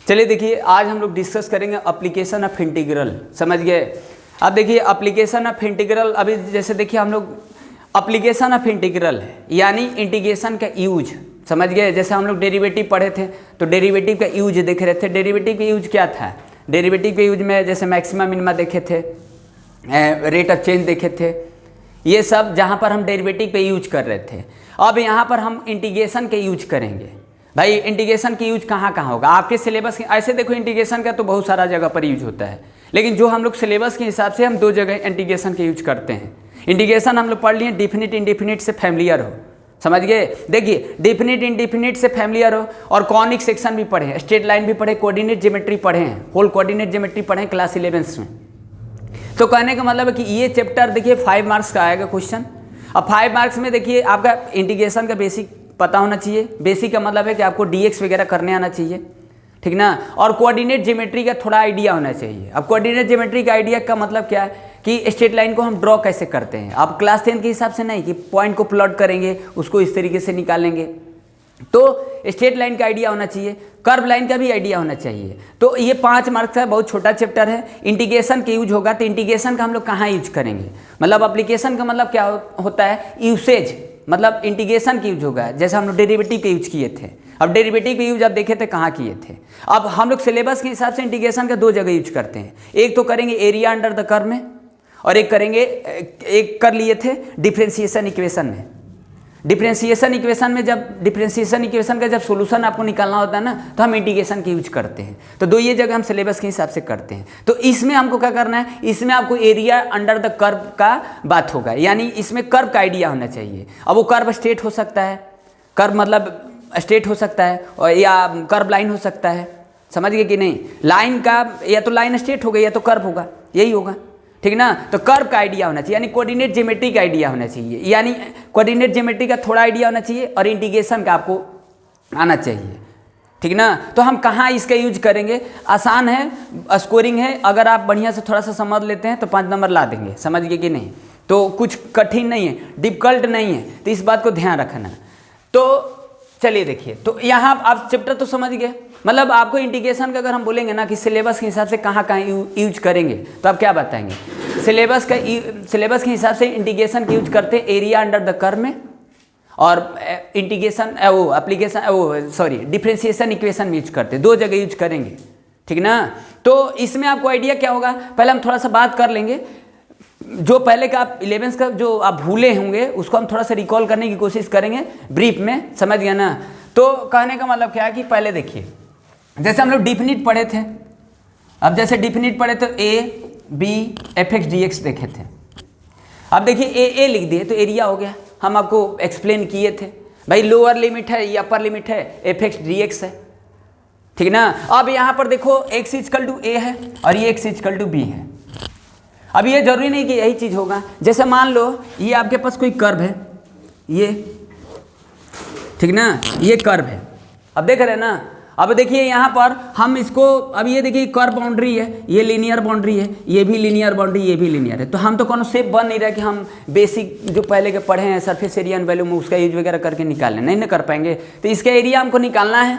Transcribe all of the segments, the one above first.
चलिए देखिए, आज हम लोग डिस्कस करेंगे एप्लीकेशन ऑफ इंटीग्रल। समझ गए? अब देखिए एप्लीकेशन ऑफ इंटीग्रल, अभी जैसे देखिए हम लोग एप्लीकेशन ऑफ इंटीग्रल यानी इंटीग्रेशन का यूज, समझ गए? जैसे हम लोग डेरिवेटिव पढ़े थे तो डेरिवेटिव का यूज देख रहे थे। डेरिवेटिव का यूज क्या था? डेरिवेटिव के यूज में जैसे मैक्सिमम मिनिमा देखे थे, रेट ऑफ चेंज देखे थे, ये सब जहाँ पर हम डेरिवेटिव पे यूज कर रहे थे। अब यहाँ पर हम इंटीग्रेशन के यूज करेंगे। भाई इंटीग्रेशन की यूज कहाँ कहाँ होगा आपके सिलेबस के? ऐसे देखो इंटीग्रेशन का तो बहुत सारा जगह पर यूज होता है, लेकिन जो हम लोग सिलेबस के हिसाब से हम दो जगह इंटीग्रेशन के यूज करते हैं। इंटीग्रेशन हम लोग पढ़ लिए, डिफिनिट इंडिफिनिट से फैमिलियर हो, समझ गए? देखिए डिफिनिट इंडिफिनिट से फैमिलियर हो, और कॉनिक सेक्शन भी पढ़े हैं, स्ट्रेट लाइन भी पढ़े, कोऑर्डिनेट ज्योमेट्री पढ़े हैं, होल कोऑर्डिनेट ज्योमेट्री पढ़े हैं क्लास 11 में। तो कहने का मतलब है कि ये चैप्टर देखिए 5 मार्क्स का आएगा क्वेश्चन। अब 5 मार्क्स में देखिए आपका इंटीग्रेशन का बेसिक पता होना चाहिए। बेसिक का मतलब है कि आपको डीएक्स वगैरह करने आना चाहिए, ठीक ना? और कोऑर्डिनेट ज्योमेट्री का थोड़ा आइडिया होना चाहिए। अब कोऑर्डिनेट ज्योमेट्री का आइडिया का मतलब क्या है कि स्ट्रेट लाइन को हम ड्रॉ कैसे करते हैं। आप क्लास 10 के हिसाब से नहीं कि पॉइंट को प्लॉट करेंगे, उसको इस तरीके से निकालेंगे। तो स्ट्रेट लाइन का आइडिया होना चाहिए, कर्व लाइन का भी आइडिया होना चाहिए। तो ये 5 मार्क्स का बहुत छोटा चैप्टर है। इंटीग्रेशन के यूज होगा, तो इंटीग्रेशन का हम लोग कहाँ यूज करेंगे? मतलब एप्लीकेशन का मतलब क्या होता है? यूसेज, मतलब इंटीग्रेशन की यूज होगा। जैसे हम लोग डेरिवेटिव के यूज किए थे, अब डेरिवेटिव के यूज आप देखे थे कहाँ किए थे। अब हम लोग सिलेबस के हिसाब से इंटीग्रेशन का 2 जगह यूज करते हैं। एक तो करेंगे एरिया अंडर द कर्व में, और एक करेंगे, एक कर लिए थे डिफरेंशिएशन इक्वेशन में। डिफरेंशिएशन इक्वेशन में जब डिफरेंशिएशन इक्वेशन का जब सोल्यूशन आपको निकालना होता है ना, तो हम इंटीग्रेशन की यूज करते हैं। तो 2 ये जगह हम सिलेबस के हिसाब से करते हैं। तो इसमें हमको क्या करना है? इसमें आपको एरिया अंडर द कर्व का बात होगा, यानी इसमें कर्व का आइडिया होना चाहिए। अब वो कर्व स्ट्रेट हो सकता है, कर्व मतलब स्ट्रेट हो सकता है, और या कर्व लाइन हो सकता है, समझ गए कि नहीं? लाइन का या तो लाइन स्ट्रेट होगा या तो कर्व होगा, यही होगा, ठीक ना? तो कर्व का आइडिया होना चाहिए, यानी कोऑर्डिनेट ज्योमेट्री का आइडिया होना चाहिए, यानी कोऑर्डिनेट ज्योमेट्री का थोड़ा आइडिया होना चाहिए, और इंटीग्रेशन का आपको आना चाहिए, ठीक ना? तो हम कहाँ इसका यूज करेंगे? आसान है, स्कोरिंग है। अगर आप बढ़िया से थोड़ा सा समझ लेते हैं तो 5 नंबर ला देंगे, समझ गए कि नहीं? तो कुछ कठिन नहीं है, डिफिकल्ट नहीं है, तो इस बात को ध्यान रखना। तो चलिए देखिए, तो यहाँ आप चैप्टर तो समझ गए। मतलब आपको इंटीग्रेशन का अगर हम बोलेंगे ना कि सिलेबस के हिसाब से कहाँ कहाँ यूज करेंगे, तो आप क्या बताएंगे? सिलेबस के हिसाब से इंटीग्रेशन की यूज करते हैं एरिया अंडर द कर्व में, और इंटीग्रेशन डिफरेंशिएशन इक्वेशन में यूज करते हैं। 2 जगह यूज करेंगे, ठीक ना? तो इसमें आपको आइडिया क्या होगा? पहले हम थोड़ा सा बात कर लेंगे, जो पहले का आप 11th का जो आप भूले होंगे उसको हम थोड़ा सा रिकॉल करने की कोशिश करेंगे ब्रीफ में, समझ गया ना? तो कहने का मतलब क्या है कि पहले देखिए, जैसे हम लोग डिफिनिट पढ़े थे। अब जैसे डिफिनिट पढ़े तो a b f x d x देखे थे। अब देखिए ए लिख दिए तो एरिया हो गया। हम आपको एक्सप्लेन किए थे भाई, लोअर लिमिट है या अपर लिमिट है, एफ एक्स डी एक्स है, ठीक ना? अब यहाँ पर देखो एक्स इक्वल टू ए है और ये एक्स इक्वल टू बी है। अब ये जरूरी नहीं कि यही चीज़ होगा। जैसे मान लो ये आपके पास कोई कर्व है, ये, ठीक ना? ये कर्व है, अब देख रहे हैं ना? अब देखिए यहाँ पर हम इसको, अब ये देखिए कर्व बाउंड्री है, ये लीनियर बाउंड्री है, ये भी लीनियर बाउंड्री, ये भी लीनियर है। तो हम तो कोनो शेप बन नहीं रहा कि हम बेसिक जो पहले के पढ़े हैं सरफेस एरिया एंड वैल्यू में उसका यूज वगैरह करके निकालें, नहीं ना कर पाएंगे। तो इसका एरिया हमको निकालना है,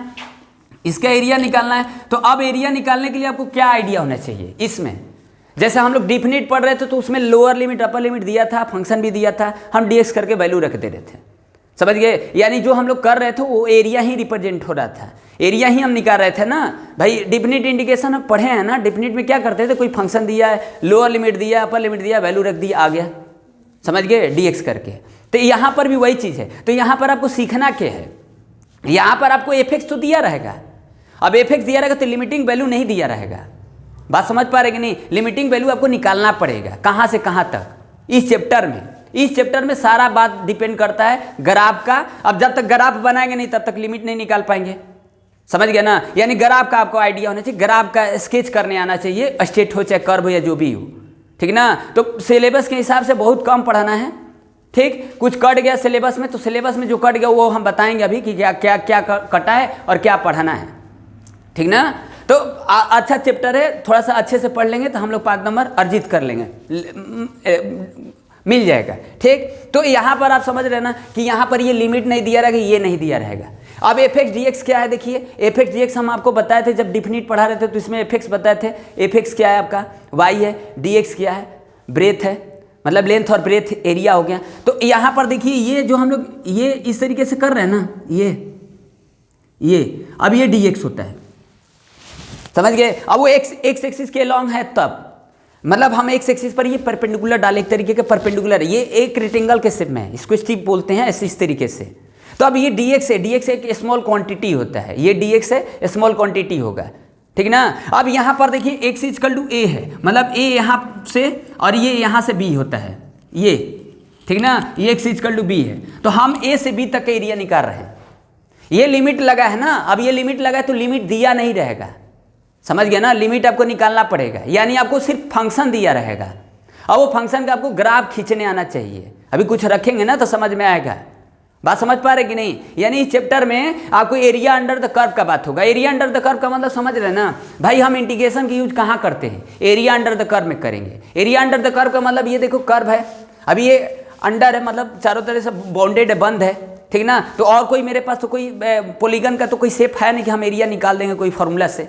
इसका एरिया निकालना है। तो अब एरिया निकालने के लिए आपको क्या आइडिया होना चाहिए? इसमें जैसे हम लोग डिफिनिट पढ़ रहे थे तो उसमें लोअर लिमिट अपर लिमिट दिया था, फंक्शन भी दिया था, हम डीएक्स करके वैल्यू रख दे रहे थे, समझ गए? यानी जो हम लोग कर रहे थे वो एरिया ही रिप्रेजेंट हो रहा था, एरिया ही हम निकाल रहे थे ना भाई। डिफिनिट इंडिकेशन हम पढ़े हैं ना, डिफिनिट में क्या करते थे? कोई फंक्शन दिया है, लोअर लिमिट दिया, अपर लिमिट दिया, वैल्यू रख दिया, आ गया, समझ गए? डीएक्स करके। तो यहाँ पर भी वही चीज़ है। तो यहाँ पर आपको सीखना क्या है? यहाँ पर आपको एफ एक्स तो दिया रहेगा। अब एफ एक्स दिया रहेगा तो लिमिटिंग वैल्यू नहीं दिया रहेगा। बात समझ पा रहे कि नहीं? लिमिटिंग वैल्यू आपको निकालना पड़ेगा, कहाँ से कहाँ तक, इस चैप्टर में। इस चैप्टर में सारा बात डिपेंड करता है ग्राफ का। अब जब तक ग्राफ बनाएंगे नहीं तब तक लिमिट नहीं निकाल पाएंगे, समझ गया ना? यानी ग्राफ का आपको आइडिया होना चाहिए, ग्राफ का स्केच करने आना चाहिए, स्ट्रेट हो चाहे कर्व हो या जो भी हो, ठीक ना? तो सिलेबस के हिसाब से बहुत कम पढ़ाना है, ठीक? कुछ कट गया सिलेबस में, तो सिलेबस में जो कट गया वो हम बताएंगे अभी कि क्या क्या क्या कटा है और क्या पढ़ाना है, ठीक ना? तो अच्छा चैप्टर है, थोड़ा सा अच्छे से पढ़ लेंगे तो हम लोग 5 नंबर अर्जित कर लेंगे, मिल जाएगा। ठीक, तो यहाँ पर आप समझ रहे ना कि यहाँ पर ये लिमिट नहीं दिया रहेगा, ये नहीं दिया रहेगा। अब एफ एक्स डी एक्स क्या है, देखिए एफ एक्स डी एक्स हम आपको बताए थे जब डिफिनिट पढ़ा रहे थे, तो इसमें एफ एक्स बताए थे। एफ एक्स क्या है आपका वाई है, डी एक्स क्या है ब्रेथ है, मतलब लेंथ और ब्रेथ एरिया हो गया। तो यहाँ पर देखिए ये जो हम लोग ये इस तरीके से कर रहे हैं ना, ये अब ये डी एक्स होता है, समझ गए। अब वो एक्स एक्सिस के लॉन्ग है तब, मतलब हम एक्स एक्सिस पर ये परपेंडिकुलर डाले, एक तरीके के परपेंडिकुलर है, ये एक रेक्टेंगल के शेप में है, इसको स्ट्रिप बोलते हैं ऐसे इस तरीके से। तो अब ये dx है, dx एक स्मॉल क्वांटिटी होता है, ये dx है स्मॉल क्वांटिटी होगा, ठीक ना। अब यहाँ पर देखिए x इक्वल टू a है, मतलब a यहाँ से और ये यहाँ से b होता है, ये ठीक ना, ये x इक्वल टू b है। तो हम a से b तक का एरिया निकाल रहे हैं, ये लिमिट लगा है ना। अब ये लिमिट लगा है तो लिमिट दिया नहीं रहेगा, समझ गया ना, लिमिट आपको निकालना पड़ेगा, यानी आपको सिर्फ फंक्शन दिया रहेगा। अब वो फंक्शन का आपको ग्राफ खींचने आना चाहिए, अभी कुछ रखेंगे ना तो समझ में आएगा। बात समझ पा रहे कि नहीं, यानी इस चैप्टर में आपको एरिया अंडर द कर्व का बात होगा। एरिया अंडर द कर्व का मतलब समझ रहे ना भाई, हम इंटीग्रेशन की यूज कहाँ करते हैं, एरिया अंडर द कर्व में करेंगे। एरिया अंडर द कर्व का मतलब ये देखो कर्व है, अभी ये अंडर है मतलब चारों तरह से बाउंडेड है, बंद है, ठीक ना। तो और कोई मेरे पास तो कोई पॉलीगन का तो कोई शेप है नहीं कि हम एरिया निकाल देंगे कोई फॉर्मूला से,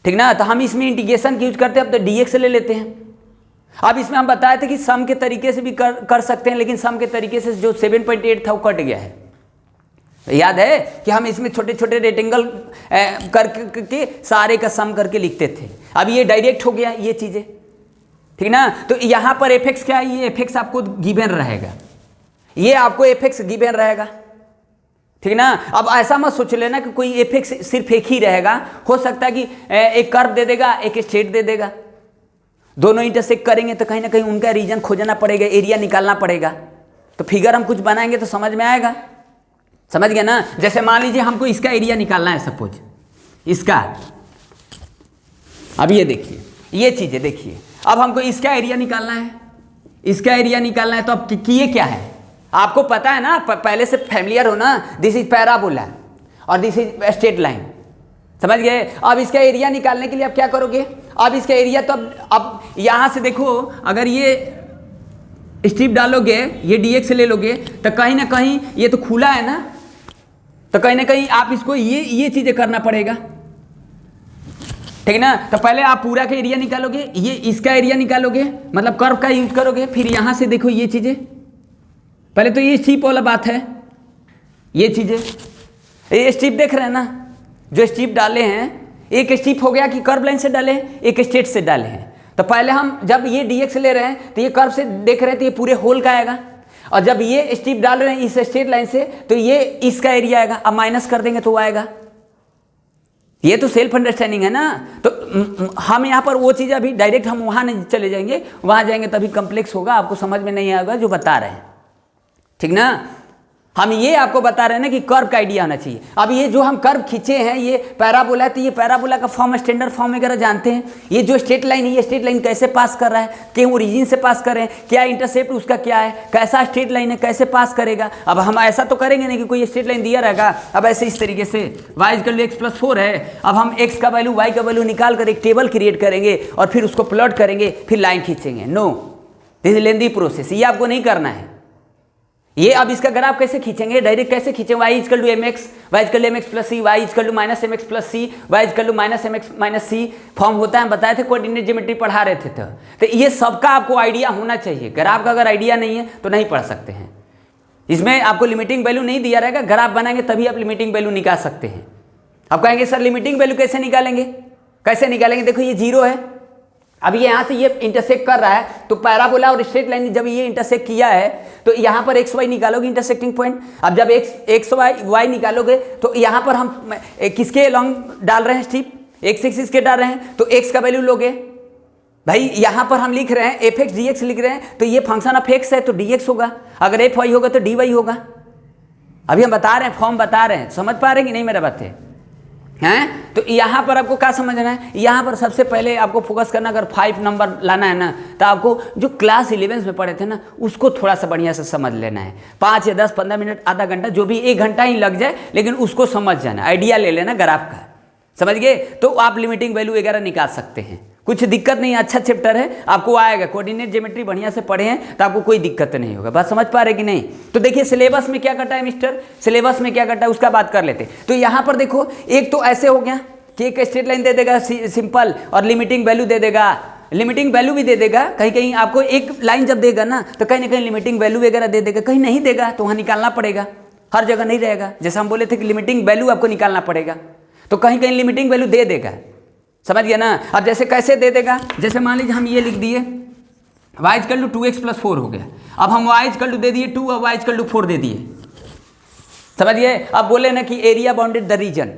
ठीक ना। तो हम इसमें इंटीग्रेशन की यूज करते हैं, अब तो dx ले लेते हैं। अब इसमें हम बताए थे कि सम के तरीके से भी कर सकते हैं, लेकिन सम के तरीके से जो 7.8 था वो कट गया है। याद है कि हम इसमें छोटे छोटे रेक्टेंगल करके सारे का सम करके लिखते थे, अब ये डायरेक्ट हो गया ये चीज़ें, ठीक ना। तो यहाँ पर एफ एक्स क्या है, ये एफ एक्स आपको गिवन रहेगा, ये आपको एफ एक्स गिवन रहेगा, ठीक ना। अब ऐसा मत सोच लेना कि कोई एफ एक्स सिर्फ एक ही रहेगा, हो सकता है कि एक कर्व दे देगा एक स्ट्रेट दे देगा, दोनों इंटरसेक्ट करेंगे तो कहीं ना कहीं उनका रीजन खोजना पड़ेगा, एरिया निकालना पड़ेगा। तो फिगर हम कुछ बनाएंगे तो समझ में आएगा, समझ गया ना। जैसे मान लीजिए हमको इसका एरिया निकालना है, सपोज इसका, अब ये देखिए ये चीज़ें देखिए, अब हमको इसका एरिया निकालना है, इसका एरिया निकालना है। तो अब किए क्या है आपको पता है ना, पहले से फैमिलियर हो ना, दिस इज पैराबोला और दिस इज स्ट्रेट लाइन, समझ गए। अब इसका एरिया निकालने के लिए आप क्या करोगे, अब इसका एरिया तो अब यहाँ से देखो, अगर ये स्ट्रिप डालोगे, ये dx ले लोगे, तो कहीं ना कहीं ये तो खुला है ना, तो कहीं ना कहीं आप इसको ये चीज़ें करना पड़ेगा, ठीक ना। तो पहले आप पूरा का एरिया निकालोगे, ये इसका एरिया निकालोगे, मतलब कर्व का यूज करोगे, फिर यहाँ से देखो ये चीज़ें, पहले तो ये स्ट्रिप वाला बात है, ये चीज़ें, ये स्ट्रिप देख रहे हैं ना, जो स्ट्रिप डाले हैं, एक स्ट्रिप हो गया कि कर्व लाइन से डाले हैं, एक स्ट्रेट से डाले हैं। तो पहले हम जब ये dx ले रहे हैं तो ये कर्व से देख रहे हैं तो ये पूरे होल का आएगा, और जब ये स्ट्रिप डाल रहे हैं इस स्ट्रेट लाइन से तो ये इसका एरिया आएगा, अब माइनस कर देंगे तो वो आएगा। ये तो सेल्फ अंडरस्टैंडिंग है ना। तो हम यहाँ पर वो चीज़ अभी डायरेक्ट हम वहाँ नहीं चले जाएंगे, वहाँ जाएंगे तभी कम्प्लेक्स होगा, आपको समझ में नहीं आएगा जो बता रहे हैं, ठीक ना। हम ये आपको बता रहे हैं ना कि कर्व का आइडिया होना चाहिए। अब ये जो हम कर्व खींचे हैं ये पैराबोला है, तो ये पैराबोला का फॉर्म स्टैंडर्ड फॉर्म वगैरह जानते हैं। ये जो स्ट्रेट लाइन है, ये स्ट्रेट लाइन कैसे पास कर रहा है, क्यों ओरिजिन से पास कर रहे हैं, क्या इंटरसेप्ट उसका क्या है, कैसा स्ट्रेट लाइन है, कैसे पास करेगा। अब हम ऐसा तो करेंगे नहीं कि कोई स्ट्रेट लाइन दिया रहेगा, अब ऐसे इस तरीके से y = x+4 है, अब हम x का वैल्यू y का वैल्यू निकाल कर एक टेबल क्रिएट करेंगे और फिर उसको प्लॉट करेंगे, फिर लाइन खींचेंगे। No, this is lengthy process, ये आपको नहीं करना है। ये अब इसका ग्राफ कैसे खींचेंगे, डायरेक्ट कैसे खींचेंगे, y = mx, y = mx + c, y = -mx + c, y = -mx - c form होता है, बताए थे कोऑर्डिनेट ज्योमेट्री पढ़ा रहे थे। तो ये सबका आपको आइडिया होना चाहिए, ग्राफ का अगर आइडिया नहीं है तो नहीं पढ़ सकते हैं। इसमें आपको लिमिटिंग वैल्यू नहीं दिया रहेगा, ग्राफ बनाएंगे तभी आप लिमिटिंग वैल्यू निकाल सकते हैं। आप कहेंगे सर लिमिटिंग वैल्यू कैसे निकालेंगे, कैसे निकालेंगे, देखो ये 0 है, अब ये यहाँ से ये इंटरसेक्ट कर रहा है, तो पैराबोला और स्ट्रेट लाइन जब ये इंटरसेक्ट किया है तो यहाँ पर एक्स वाई निकालोगे इंटरसेक्टिंग पॉइंट। अब जब एक्स वाई निकालोगे तो यहाँ पर हम किसके लॉन्ग डाल रहे हैं, स्ट्रिप एक्स एक्सिस के डाल रहे हैं, तो एक्स का वैल्यू लोगे। भाई यहाँ पर हम लिख रहे हैं एफ एक्स डी एक्स लिख रहे हैं, तो ये फंक्शन ऑफ एक्स है तो डी एक्स होगा, अगर एफ वाई होगा तो डी वाई होगा। अभी हम बता रहे हैं, फॉर्म बता रहे हैं, समझ पा रहे हैं कि नहीं मेरा बात है हैं। तो यहाँ पर आपको क्या समझना है, यहाँ पर सबसे पहले आपको फोकस करना, अगर 5 नंबर लाना है ना तो आपको जो क्लास 11 में पढ़े थे ना उसको थोड़ा सा बढ़िया से समझ लेना है। 5 या 10 15 मिनट आधा घंटा जो भी 1 घंटा ही लग जाए, लेकिन उसको समझ जाना, आइडिया ले लेना ग्राफ का, समझ गए। तो आप लिमिटिंग वैल्यू वगैरह निकाल सकते हैं, कुछ दिक्कत नहीं, अच्छा चैप्टर है, आपको आएगा। कोऑर्डिनेट ज्योमेट्री बढ़िया से पढ़े हैं तो आपको कोई दिक्कत नहीं होगा। बात समझ पा रहे कि नहीं? तो देखिए सिलेबस में क्या कटा है मिस्टर, सिलेबस में क्या कटा है उसका बात कर लेते। तो यहाँ पर देखो, एक तो ऐसे हो गया कि एक स्ट्रेट लाइन दे देगा सिंपल, और लिमिटिंग वैल्यू दे देगा, लिमिटिंग वैल्यू भी दे देगा। कहीं कहीं आपको एक लाइन जब देगा ना तो कहीं ना कहीं लिमिटिंग वैल्यू वगैरह दे देगा, कहीं नहीं देगा तो वहाँ निकालना पड़ेगा, हर जगह नहीं रहेगा। जैसे हम बोले थे कि लिमिटिंग वैल्यू आपको निकालना पड़ेगा, तो कहीं कहीं लिमिटिंग वैल्यू दे देगा, समझ गया ना। अब जैसे कैसे दे देगा, जैसे मान लीजिए हम ये लिख दिए y = 2x + 4 हो गया। अब हम y = दे दिए 2 और y = 4 दे दिए, समझ गए। अब बोले ना कि एरिया बाउंडेड द रीजन,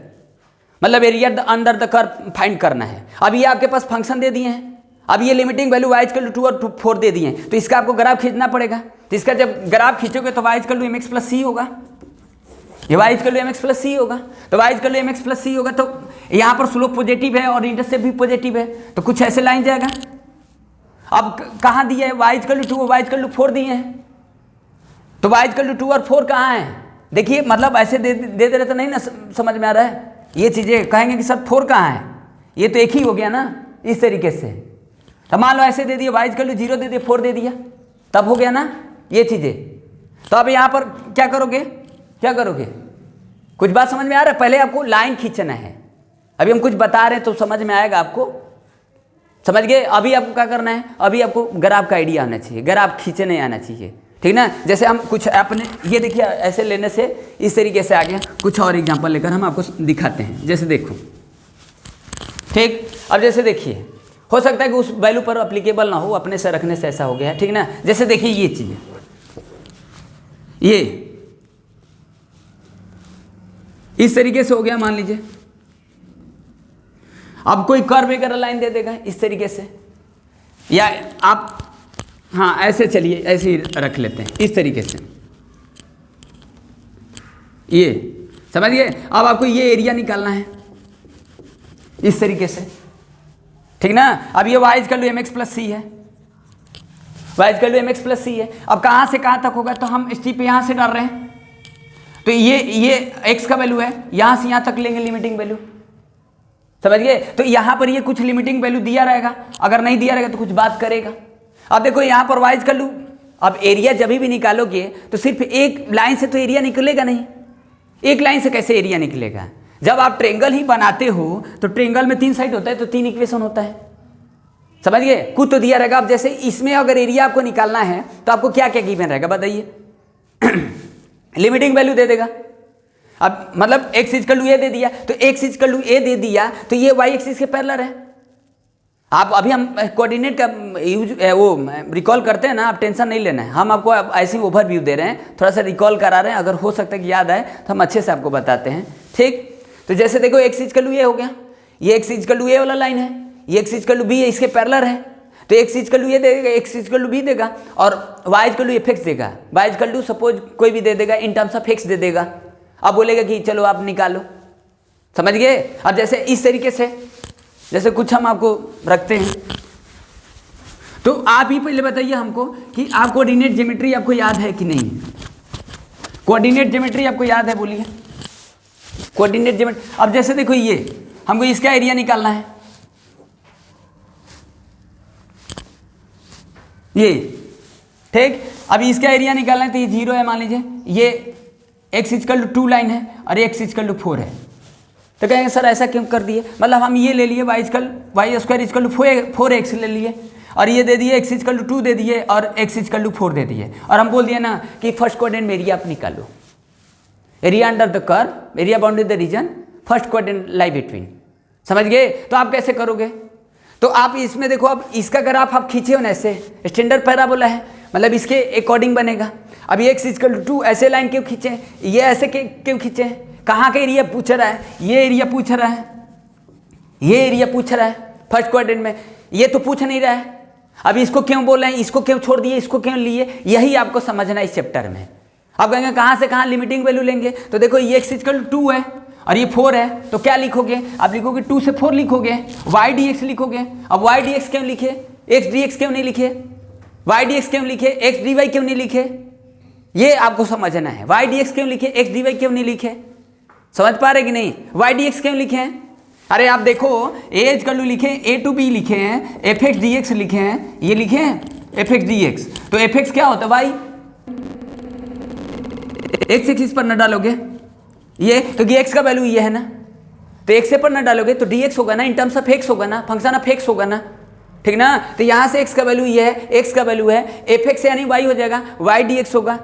मतलब area under the curve find करना है। अब ये आपके पास फंक्शन दे दिए हैं, अब ये लिमिटिंग वैल्यू y = 2 और 4 दे दिए हैं, तो इसका आपको ग्राफ खींचना पड़ेगा। तो इसका जब ग्राफ खींचोगे तो y = mx + c होगा, ये y = mx + c होगा। तो y = mx + c होगा, तो यहाँ पर स्लोप पॉजिटिव है और इंटरसेप्ट भी पॉजिटिव है, तो कुछ ऐसे लाइन जाएगा। अब कहाँ दिया है, y = 2 और y = 4 दिए हैं, तो y = 2 और 4 कहाँ है? देखिए मतलब ऐसे दे रहे तो नहीं ना समझ में आ रहा है। ये चीज़ें कहेंगे कि सर 4 कहाँ है, ये तो एक ही हो गया ना, इस तरीके से। तो मान लो ऐसे दे दिया, y = 0 दे दिया, 4 दे दिया, तब हो गया ना ये चीज़ें। तो अब यहाँ पर क्या करोगे, क्या करोगे, कुछ बात समझ में आ रहा है? पहले आपको लाइन खींचना है, अभी हम कुछ बता रहे हैं तो समझ में आएगा आपको, समझ गए। अभी आपको क्या करना है, अभी आपको ग्राफ का आइडिया आना चाहिए, ग्राफ खींचने आना चाहिए, ठीक ना। जैसे हम कुछ अपने ये देखिए ऐसे लेने से इस तरीके से आ गया, कुछ और एग्जांपल लेकर हम आपको दिखाते हैं। जैसे देखो, ठीक, अब जैसे देखिए, हो सकता है कि उस वैल्यू पर अप्लीकेबल ना हो, अपने से रखने से ऐसा हो गया है, ठीक ना। जैसे देखिए ये चीज़, ये इस तरीके से हो गया, मान लीजिए। अब कोई कर्व वगैरह लाइन दे देगा इस तरीके से, या आप हाँ ऐसे चलिए, ऐसे ही रख लेते हैं इस तरीके से, ये समझिए। अब आपको ये एरिया निकालना है इस तरीके से, ठीक ना। अब ये y = mx + c है, y = mx + c है। अब कहाँ से कहाँ तक होगा, तो हम स्टीप यहाँ से डाल रहे हैं, तो ये x का वैल्यू है, यहाँ से यहाँ तक लेंगे लिमिटिंग वैल्यू, समझ गए। तो यहाँ पर ये कुछ लिमिटिंग वैल्यू दिया रहेगा, अगर नहीं दिया रहेगा तो कुछ बात करेगा। अब देखो यहाँ पर y = अब एरिया जब भी निकालोगे तो सिर्फ एक लाइन से तो एरिया निकलेगा नहीं, एक लाइन से कैसे एरिया निकलेगा। जब आप ट्रेंगल ही बनाते हो तो ट्रेंगल में 3 साइड होता है, तो 3 इक्वेशन होता है, समझ गए। कुछ तो दिया रहेगा। अब जैसे इसमें अगर एरिया आपको निकालना है तो आपको क्या क्या गिवन रहेगा बताइए। लिमिटिंग वैल्यू दे देगा, अब मतलब x = a दे दिया, तो x = a दे दिया तो ये y एक्सिस के पैरेलल है। आप अभी हम कोऑर्डिनेट का यूज वो रिकॉल करते हैं ना, आप टेंशन नहीं लेना है, हम आपको ऐसे ही ओवरव्यू दे रहे हैं, थोड़ा सा रिकॉल करा रहे हैं, अगर हो सकता है कि याद आए तो हम अच्छे से आपको बताते हैं, ठीक। तो जैसे देखो x = a हो गया, ये x = a वाला लाइन है, ये x = b है, इसके पैरेलल है, तो x = a देगा, x = b देगा, और y = f(x) देगा, y = सपोज कोई भी दे देगा, इन टर्म्स ऑफ x दे देगा। अब बोलेगा कि चलो आप निकालो, समझ गए। अब जैसे इस तरीके से, जैसे कुछ हम आपको रखते हैं, तो आप ही पहले बताइए हमको कि आप कोऑर्डिनेट ज्योमेट्री आपको याद है कि नहीं। कोऑर्डिनेट ज्योमेट्री आपको याद है, बोलिए कोऑर्डिनेट ज्योमेट्री। अब जैसे देखो ये हमको इसका एरिया निकालना है, ये ठीक। अब इसका एरिया निकालना है तो ये 0 है, मान लीजिए ये x = 2 लाइन है और x = 4 है, तो कहेंगे सर ऐसा क्यों कर दिए, मतलब हम ये ले लिए y² = 4x ले लिए, और ये दे दिए x = 2 दे दिए और x = 4 दे दिए, और हम बोल दिए ना कि फर्स्ट क्वाड्रेंट में एरिया आप निकालो, area under the curve, area bounded the region, first quadrant lie between, समझ गए। तो आप कैसे करोगे, तो आप इसमें देखो, अब इसका ग्राफ आप खींचे हो ना, ऐसे स्टैंडर्ड पैराबोला है, मतलब इसके अकॉर्डिंग बनेगा। अब ये x = 2 ऐसे लाइन क्यों खींचे, ये ऐसे क्यों खींचे, कहाँ का एरिया पूछ रहा है, ये एरिया पूछ रहा है, ये एरिया पूछ रहा है फर्स्ट क्वाड्रेंट में, ये तो पूछ नहीं रहा है। अब इसको क्यों बोल रहे हैं, इसको क्यों छोड़ दिए, इसको क्यों लिए, यही आपको समझना है इस चैप्टर में। अब कहेंगे कहाँ से कहाँ लिमिटिंग वैल्यू लेंगे, तो देखो ये x = 2 है और ये 4 है, तो क्या लिखोगे, आप लिखोगे 2 से 4 लिखोगे, y dx लिखोगे। अब y dx क्यों लिखे, x dx क्यों नहीं लिखे, y dx क्यों लिखे, x dy क्यों नहीं लिखे, ये आपको समझना है। y dx क्यों लिखे, x dy क्यों नहीं लिखे, समझ पा रहे कि नहीं। y dx क्यों लिखे हैं, अरे आप देखो ए इक्वल टू लिखे ए टू बी लिखे हैं, एफ एक्स डी एक्स लिखे हैं, ये लिखे हैं एफ एक्स डी एक्स, तो एफ एक्स क्या होता है भाई, एक्स एक्सिस पर न डालोगे ये, क्योंकि एक्स का वैल्यू ये है ना, तो एक्स पर न डालोगे तो डी एक्स होगा ना, इन टर्म्स ऑफ एक्स होगा ना, फंक्शन ऑफ एक्स होगा ना, ठीक ना। तो यहाँ से एक्स का वैल्यू ये है, एक्स का वैल्यू है एफ एक्स यानी वाई हो जाएगा, वाई डी एक्स होगा,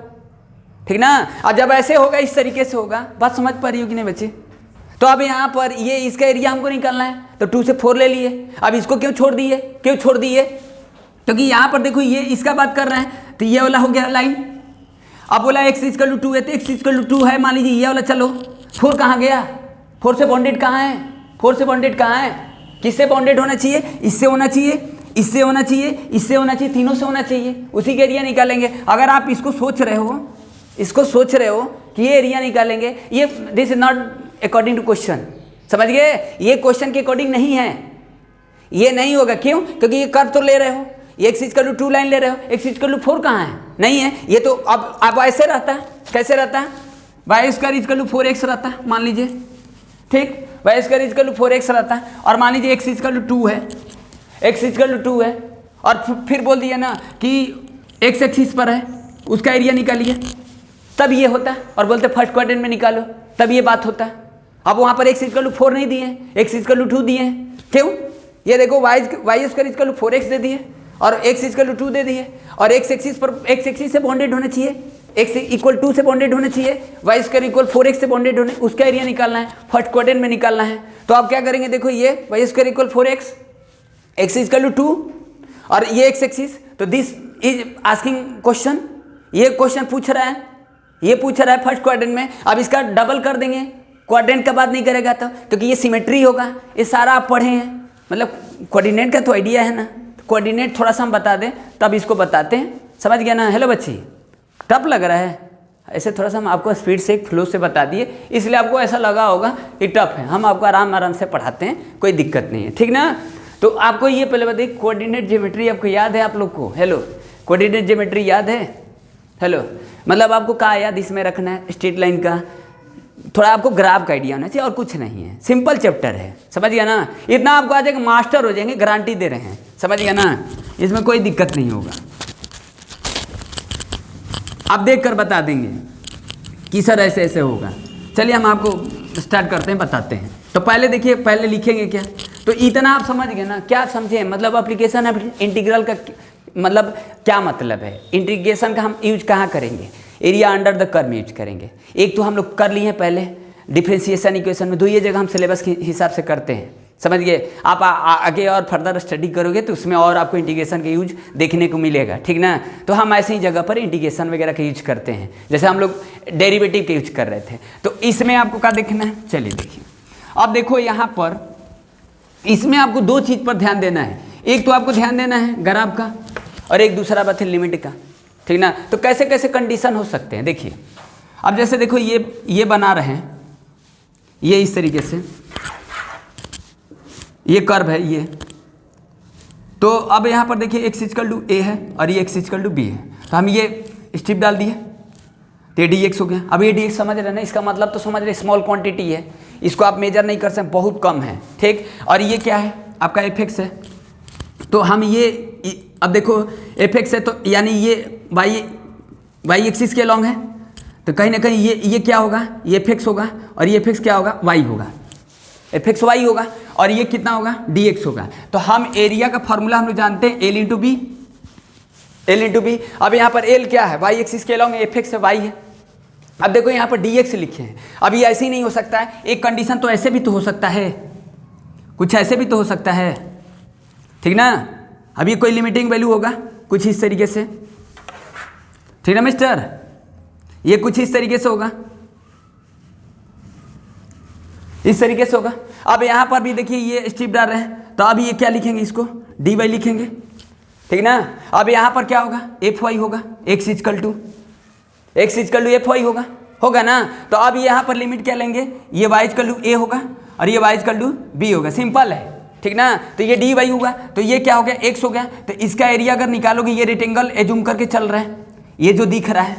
ठीक ना। और जब ऐसे होगा इस तरीके से होगा, बात समझ पा रही हो कि नहीं बच्चे। तो अब यहाँ पर ये इसका एरिया हमको निकालना है, तो 2 से 4 ले लिए। अब इसको क्यों छोड़ दिए, क्यों छोड़ दिए, क्योंकि यहाँ पर देखो ये इसका बात कर रहे हैं, तो ये वाला हो गया लाइन। अब बोला एक्स इक्वल टू 2 है, तो एक्स इक्वल टू 2 है, मान लीजिए ये वाला, चलो 4 कहाँ गया, 4 से बॉन्डेड कहाँ है, 4 से बॉन्डेड कहाँ है, किससे बॉन्डेड होना चाहिए, इससे होना चाहिए, इससे होना चाहिए, इससे होना चाहिए, तीनों से होना चाहिए, उसी के एरिया निकालेंगे। अगर आप इसको सोच रहे हो, इसको सोच रहे हो कि ये एरिया निकालेंगे, ये this is not according to question, समझ गए, ये क्वेश्चन के अकॉर्डिंग नहीं है, ये नहीं होगा। क्यों, क्योंकि ये कर्व तो ले रहे हो, ये एक्स इक्वल टू 2 लाइन ले रहे हो, एक्स इक्वल टू 4 कहाँ है, नहीं है, ये तो अब ऐसे रहता है, कैसे रहता है, Y square equal to 4x रहता है, मान लीजिए, ठीक, Y square equal to 4x रहता है, और मान लीजिए एक्स इक्वल टू 2 है, एक्स इक्वल टू 2 है, और फिर बोल दिया ना कि एक्स एक्सिस पर है, उसका एरिया निकालिए, तब ये होता है, और बोलते फर्स्ट क्वाड्रेंट में निकालो, तब ये बात होता है। अब वहाँ पर एक्स इक्वल टू 4 नहीं दिए, एक्स इक्वल टू 2 दिए, क्यों, ये देखो y square equal to 4x दे दिए, और एक्स इक्वल टू 2 दे दिए, और एक्स एक्सिस पर, एक्स एक्सिस से बॉन्डेड होना चाहिए, एक्स इक्वल 2 से बॉन्डेड होना चाहिए, वाई स्क्वायर इक्वल 4x से बॉन्डेड होने, उसका एरिया निकालना है, फर्स्ट क्वाड्रेंट में निकालना है। तो आप क्या करेंगे, देखो ये y square equal 4x, x equal to 2, और ये एक्स एक्सिस, तो दिस इज आस्किंग क्वेश्चन, ये क्वेश्चन पूछ रहा है, ये पूछ रहा है फर्स्ट क्वाड्रेंट में। अब इसका डबल कर देंगे, क्वाड्रेंट का बात नहीं करेगा तो, क्योंकि ये सिमेट्री होगा, ये सारा आप पढ़े हैं, मतलब कोऑर्डिनेट का तो आइडिया है ना, कोऑर्डिनेट थोड़ा सा हम बता दें तब इसको बताते हैं, समझ गया ना। हेलो बच्ची, टफ लग रहा है, ऐसे थोड़ा सा हम आपको स्पीड से फ्लो से बता दिए, इसलिए आपको ऐसा लगा होगा कि टफ है, हम आपको आराम आराम से पढ़ाते हैं, कोई दिक्कत नहीं है, ठीक ना। तो आपको ये पहले बताइए, कोऑर्डिनेट ज्योमेट्री आपको याद है आप लोग को, हेलो, कोऑर्डिनेट ज्योमेट्री याद है, हेलो, मतलब आपको क्या याद इसमें रखना है, स्ट्रेट लाइन का थोड़ा आपको ग्राफ का आइडिया होना चाहिए, और कुछ नहीं है, सिंपल चैप्टर है, समझ गया ना, इतना आपको आ जाएगा, मास्टर हो जाएंगे, गारंटी दे रहे हैं, समझ गया ना, इसमें कोई दिक्कत नहीं होगा। आप देख कर बता देंगे कि सर ऐसे ऐसे होगा। चलिए हम आपको स्टार्ट करते हैं, बताते हैं। तो पहले देखिए, पहले लिखेंगे क्या, तो इतना आप समझ गए ना, क्या समझे, मतलब एप्लीकेशन ऑफ इंटीग्रल का मतलब क्या मतलब है, इंटीग्रेशन का हम यूज कहाँ करेंगे, एरिया अंडर द कर्व में यूज करेंगे। एक तो हम लोग कर लिए हैं पहले डिफरेंशिएशन इक्वेशन में, 2 ये जगह हम सिलेबस के हिसाब से करते हैं, समझ गए। आप आगे और फर्दर स्टडी करोगे तो उसमें और आपको इंटीग्रेशन का यूज देखने को मिलेगा, ठीक ना। तो हम ऐसे ही जगह पर इंटीग्रेशन वगैरह का यूज करते हैं, जैसे हम लोग डेरिवेटिव का यूज कर रहे थे। तो इसमें आपको क्या देखना है, चलिए देखिए, अब देखो यहाँ पर इसमें आपको 2 चीज़ पर ध्यान देना है, एक तो आपको ध्यान देना है ग्राफ का, और एक दूसरा बात है लिमिट का, ठीक ना। तो कैसे कैसे कंडीशन हो सकते हैं, देखिए अब जैसे देखो ये बना रहे हैं, ये इस तरीके से ये कर्व है ये, तो अब यहाँ पर देखिए एक्स इक्वल टू ए है और ये एक्स इक्वल टू बी है, तो हम ये स्ट्रिप डाल दिए, तो ये डी एक्स हो गया। अब ये डी एक्स समझ रहे हैं ना, इसका मतलब तो समझ रहे, स्मॉल क्वांटिटी है, इसको आप मेजर नहीं कर सकते, बहुत कम है, ठीक। और ये क्या है, आपका एफ एक्स है, तो हम ये अब देखो एफ एक्स है, तो यानी ये वाई एक्सिस के अलॉन्ग है, तो कहीं ना कहीं ये क्या होगा, ये एफ एक्स होगा, और ये एफ एक्स क्या होगा, वाई होगा, एफ एक्स वाई होगा, और ये कितना होगा, डी एक्स होगा। तो हम एरिया का फॉर्मूला हम लोग जानते हैं, l into b, l into b. अब यहाँ पर एल क्या है, वाई एक्सिस के अलॉन्ग एफ एक्स है, वाई है। अब देखो यहाँ पर डी एक्स लिखे हैं, अब ये ऐसे ही नहीं हो सकता है, एक कंडीशन तो ऐसे भी तो हो सकता है, कुछ ऐसे भी तो हो सकता है, ठीक ना। अब ये कोई लिमिटिंग वैल्यू होगा कुछ इस तरीके से, ठीक ना मिस्टर, ये कुछ इस तरीके से होगा, इस तरीके से होगा। अब यहाँ पर भी देखिए ये स्ट्रिप डाल रहे हैं, तो अब ये क्या लिखेंगे, इसको डी वाई लिखेंगे, ठीक ना। अब यहाँ पर क्या होगा, एफ वाई होगा, x equal to f y होगा ना। तो अब यहाँ पर लिमिट क्या लेंगे, ये वाई इक्वल टू ए होगा और ये वाई इक्वल टू बी होगा, सिंपल है, ठीक ना। तो ये डी वाई होगा, तो ये क्या हो गया, एक्स हो गया। तो इसका एरिया अगर निकालोगे, ये रेक्टेंगल एज्यूम करके चल रहा है, ये जो दिख रहा है,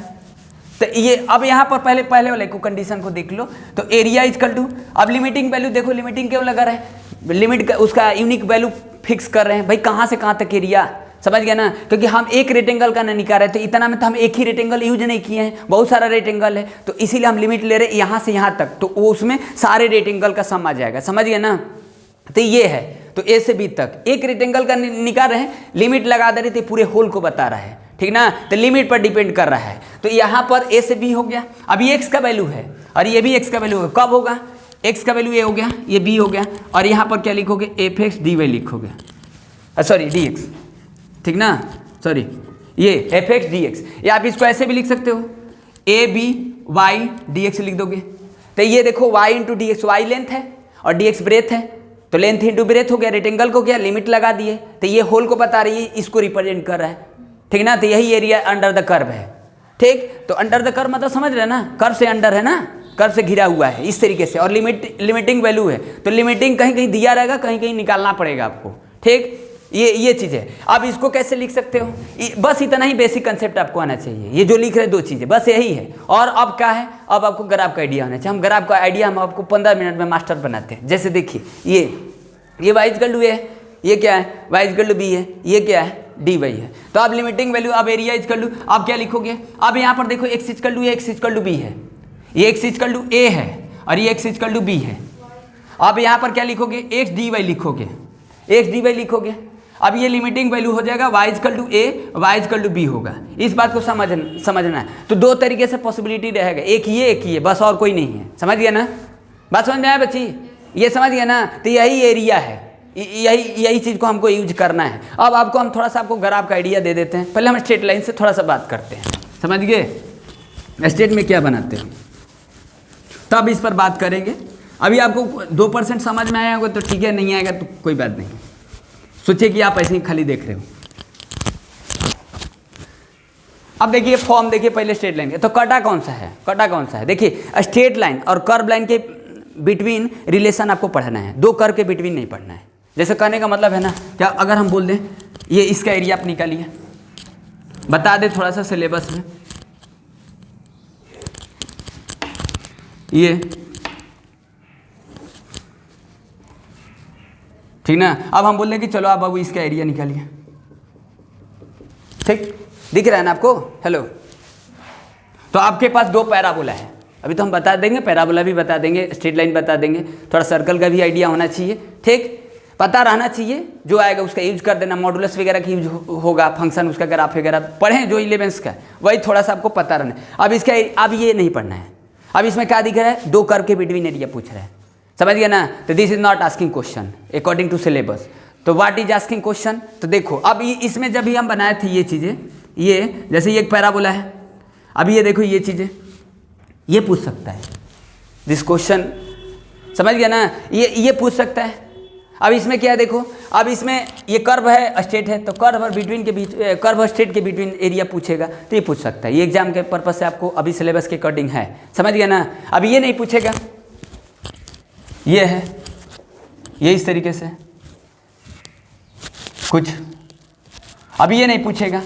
तो ये अब यहाँ पर पहले वाले को कंडीशन को देख लो, तो एरिया इजकल टू, अब लिमिटिंग वैल्यू देखो, लिमिटिंग क्यों लगा रहे हैं, लिमिट का उसका यूनिक वैल्यू फिक्स कर रहे हैं भाई, कहाँ से कहाँ तक एरिया, समझ गया ना, क्योंकि हम एक रेक्टेंगल का नहीं निकाल रहे थे, इतना में तो हम एक ही रेक्टेंगल यूज नहीं किए हैं, बहुत सारा रेक्टेंगल है, तो इसीलिए हम लिमिट ले रहे हैं यहाँ से यहाँ तक, तो वो उसमें सारे रेक्टेंगल का सम आ जाएगा, समझ गया ना। तो ये है, तो ए से बी तक एक रेक्टेंगल का निकाल रहे हैं, लिमिट लगा दे रहे थे, पूरे होल को बता रहा है, ठीक ना, तो लिमिट पर डिपेंड कर रहा है। तो यहाँ पर ए से बी हो गया, अब ये एक्स का वैल्यू है और ये भी एक्स का वैल्यू है, कब होगा, एक्स का वैल्यू ए हो गया, ये बी हो गया, और यहाँ पर क्या लिखोगे, एफ एक्स डी वाई लिखोगे, सॉरी डी एक्स, ठीक ना, सॉरी ये एफ एक्स डी एक्स, या आप इसको ऐसे भी लिख सकते हो, a b y D x लिख दोगे। तो ये देखो y into d x, y length है और डी एक्स ब्रेथ है, तो लेंथ इंटू ब्रेथ हो गया, रेक्टेंगल को क्या लिमिट लगा दिए, तो ये होल को बता रही है, इसको रिप्रेजेंट कर रहा है, ठीक ना, तो यही एरिया अंडर द कर्व है, ठीक। तो अंडर द कर्व मतलब समझ रहे ना, कर्व से अंडर है ना, कर्व से घिरा हुआ है इस तरीके से, और लिमिटिंग वैल्यू है, तो लिमिटिंग कहीं कहीं दिया रहेगा, कहीं कहीं निकालना पड़ेगा आपको, ठीक। ये चीज़ है। अब इसको कैसे लिख सकते हो, बस इतना ही बेसिक कंसेप्ट आपको आना चाहिए, ये जो लिख रहे हैं दो चीज़ें बस यही है। और अब क्या है, अब आपको ग्राफ का आइडिया होना चाहिए, हम ग्राफ का आइडिया हम आपको 15 मिनट में मास्टर बनाते हैं। जैसे देखिए ये वाई इक्वल टू है, ये क्या है, वाई इक्वल टू बी है, ये क्या है, डी वाई है। तो अब लिमिटिंग वैल्यू, अब एरिया इक्वल टू, अब क्या लिखोगे, अब यहाँ पर देखो x equal to a, x equal to b है, ये एक्स इक्वल टू ए है और ये एक्स इक्वल टू बी है। अब यहाँ पर क्या लिखोगे, एक्स डी वाई लिखोगे, एक्स डी वाई लिखोगे। अब ये लिमिटिंग वैल्यू हो जाएगा y equal to a, y equal to b होगा। इस बात को समझना है। तो दो तरीके से पॉसिबिलिटी रहेगा, एक ये बस, और कोई नहीं है, समझ गया ना, बात समझ में आया बच्ची, ये समझ गया ना। तो यही एरिया है, यही चीज़ को हमको यूज करना है। अब आपको हम थोड़ा सा आपको ग्राफ का आइडिया दे देते हैं। पहले हम स्ट्रेट लाइन से थोड़ा सा बात करते हैं, समझ गए स्ट्रेट में क्या बनाते हो, तब इस पर बात करेंगे। अभी आपको 2% समझ में आया होगा तो ठीक है, नहीं आएगा तो कोई बात नहीं, सोचिए कि आप ऐसे ही खाली देख रहे हो। अब देखिए फॉर्म देखिए पहले स्ट्रेट लाइन के, तो कटा कौन सा है, कटा कौन सा है, देखिए स्ट्रेट लाइन और कर्व लाइन के बिटवीन रिलेशन आपको पढ़ना है, दो कर्व के बिटवीन नहीं पढ़ना है। जैसे कहने का मतलब है ना, क्या अगर हम बोल दें ये इसका एरिया आप निकालिए, बता दे थोड़ा सा सिलेबस में, ये ठीक ना। अब हम बोल रहे हैं कि चलो आप बाबू इसका एरिया निकालिए, ठीक दिख रहा है ना आपको, हेलो। तो आपके पास दो पैराबोला है, अभी तो हम बता देंगे, पैराबोला भी बता देंगे, स्ट्रेट लाइन बता देंगे, थोड़ा सर्कल का भी आइडिया होना चाहिए, ठीक, पता रहना चाहिए, जो आएगा उसका यूज कर देना, मॉडुलस वगैरह की यूज होगा, फंक्शन उसका ग्राफ वगैरह पढ़ें जो 11th का, वही थोड़ा सा आपको पता रहना। अब इसका अब ये नहीं पढ़ना है। अब इसमें क्या दिख रहा है, दो कर्व के बिटवीन एरिया पूछ रहा है, समझ गया ना। तो this is not asking question according to syllabus. तो व्हाट इज आस्किंग क्वेश्चन, तो देखो अब इसमें जब भी हम बनाए थे ये चीज़ें, ये जैसे ये एक पैराबोला है, अब ये देखो ये चीज़ें ये पूछ सकता है, दिस क्वेश्चन, समझ गया ना, ये पूछ सकता है। अब इसमें क्या है देखो, अब इसमें ये कर्व है, स्ट्रेट है, तो कर्व और बिटवीन के बीच, कर्व और स्ट्रेट के बिटवीन एरिया पूछेगा, तो ये पूछ सकता है। ये एग्जाम के पर्पज से आपको अभी सिलेबस के अकॉर्डिंग है, समझ गया ना। अब ये नहीं पूछेगा, ये है, ये इस तरीके से कुछ, अब ये नहीं पूछेगा।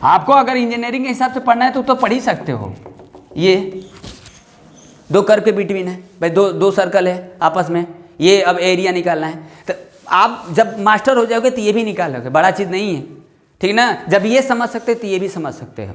आपको अगर इंजीनियरिंग के हिसाब से पढ़ना है तो पढ़ ही सकते हो। ये दो कर्व के बिटवीन है भाई, दो सर्कल है आपस में, ये अब एरिया निकालना है। तो आप जब मास्टर हो जाओगे तो ये भी निकाल लोगे, बड़ा चीज़ नहीं है, ठीक ना। जब ये समझ सकते हो तो ये भी समझ सकते हो,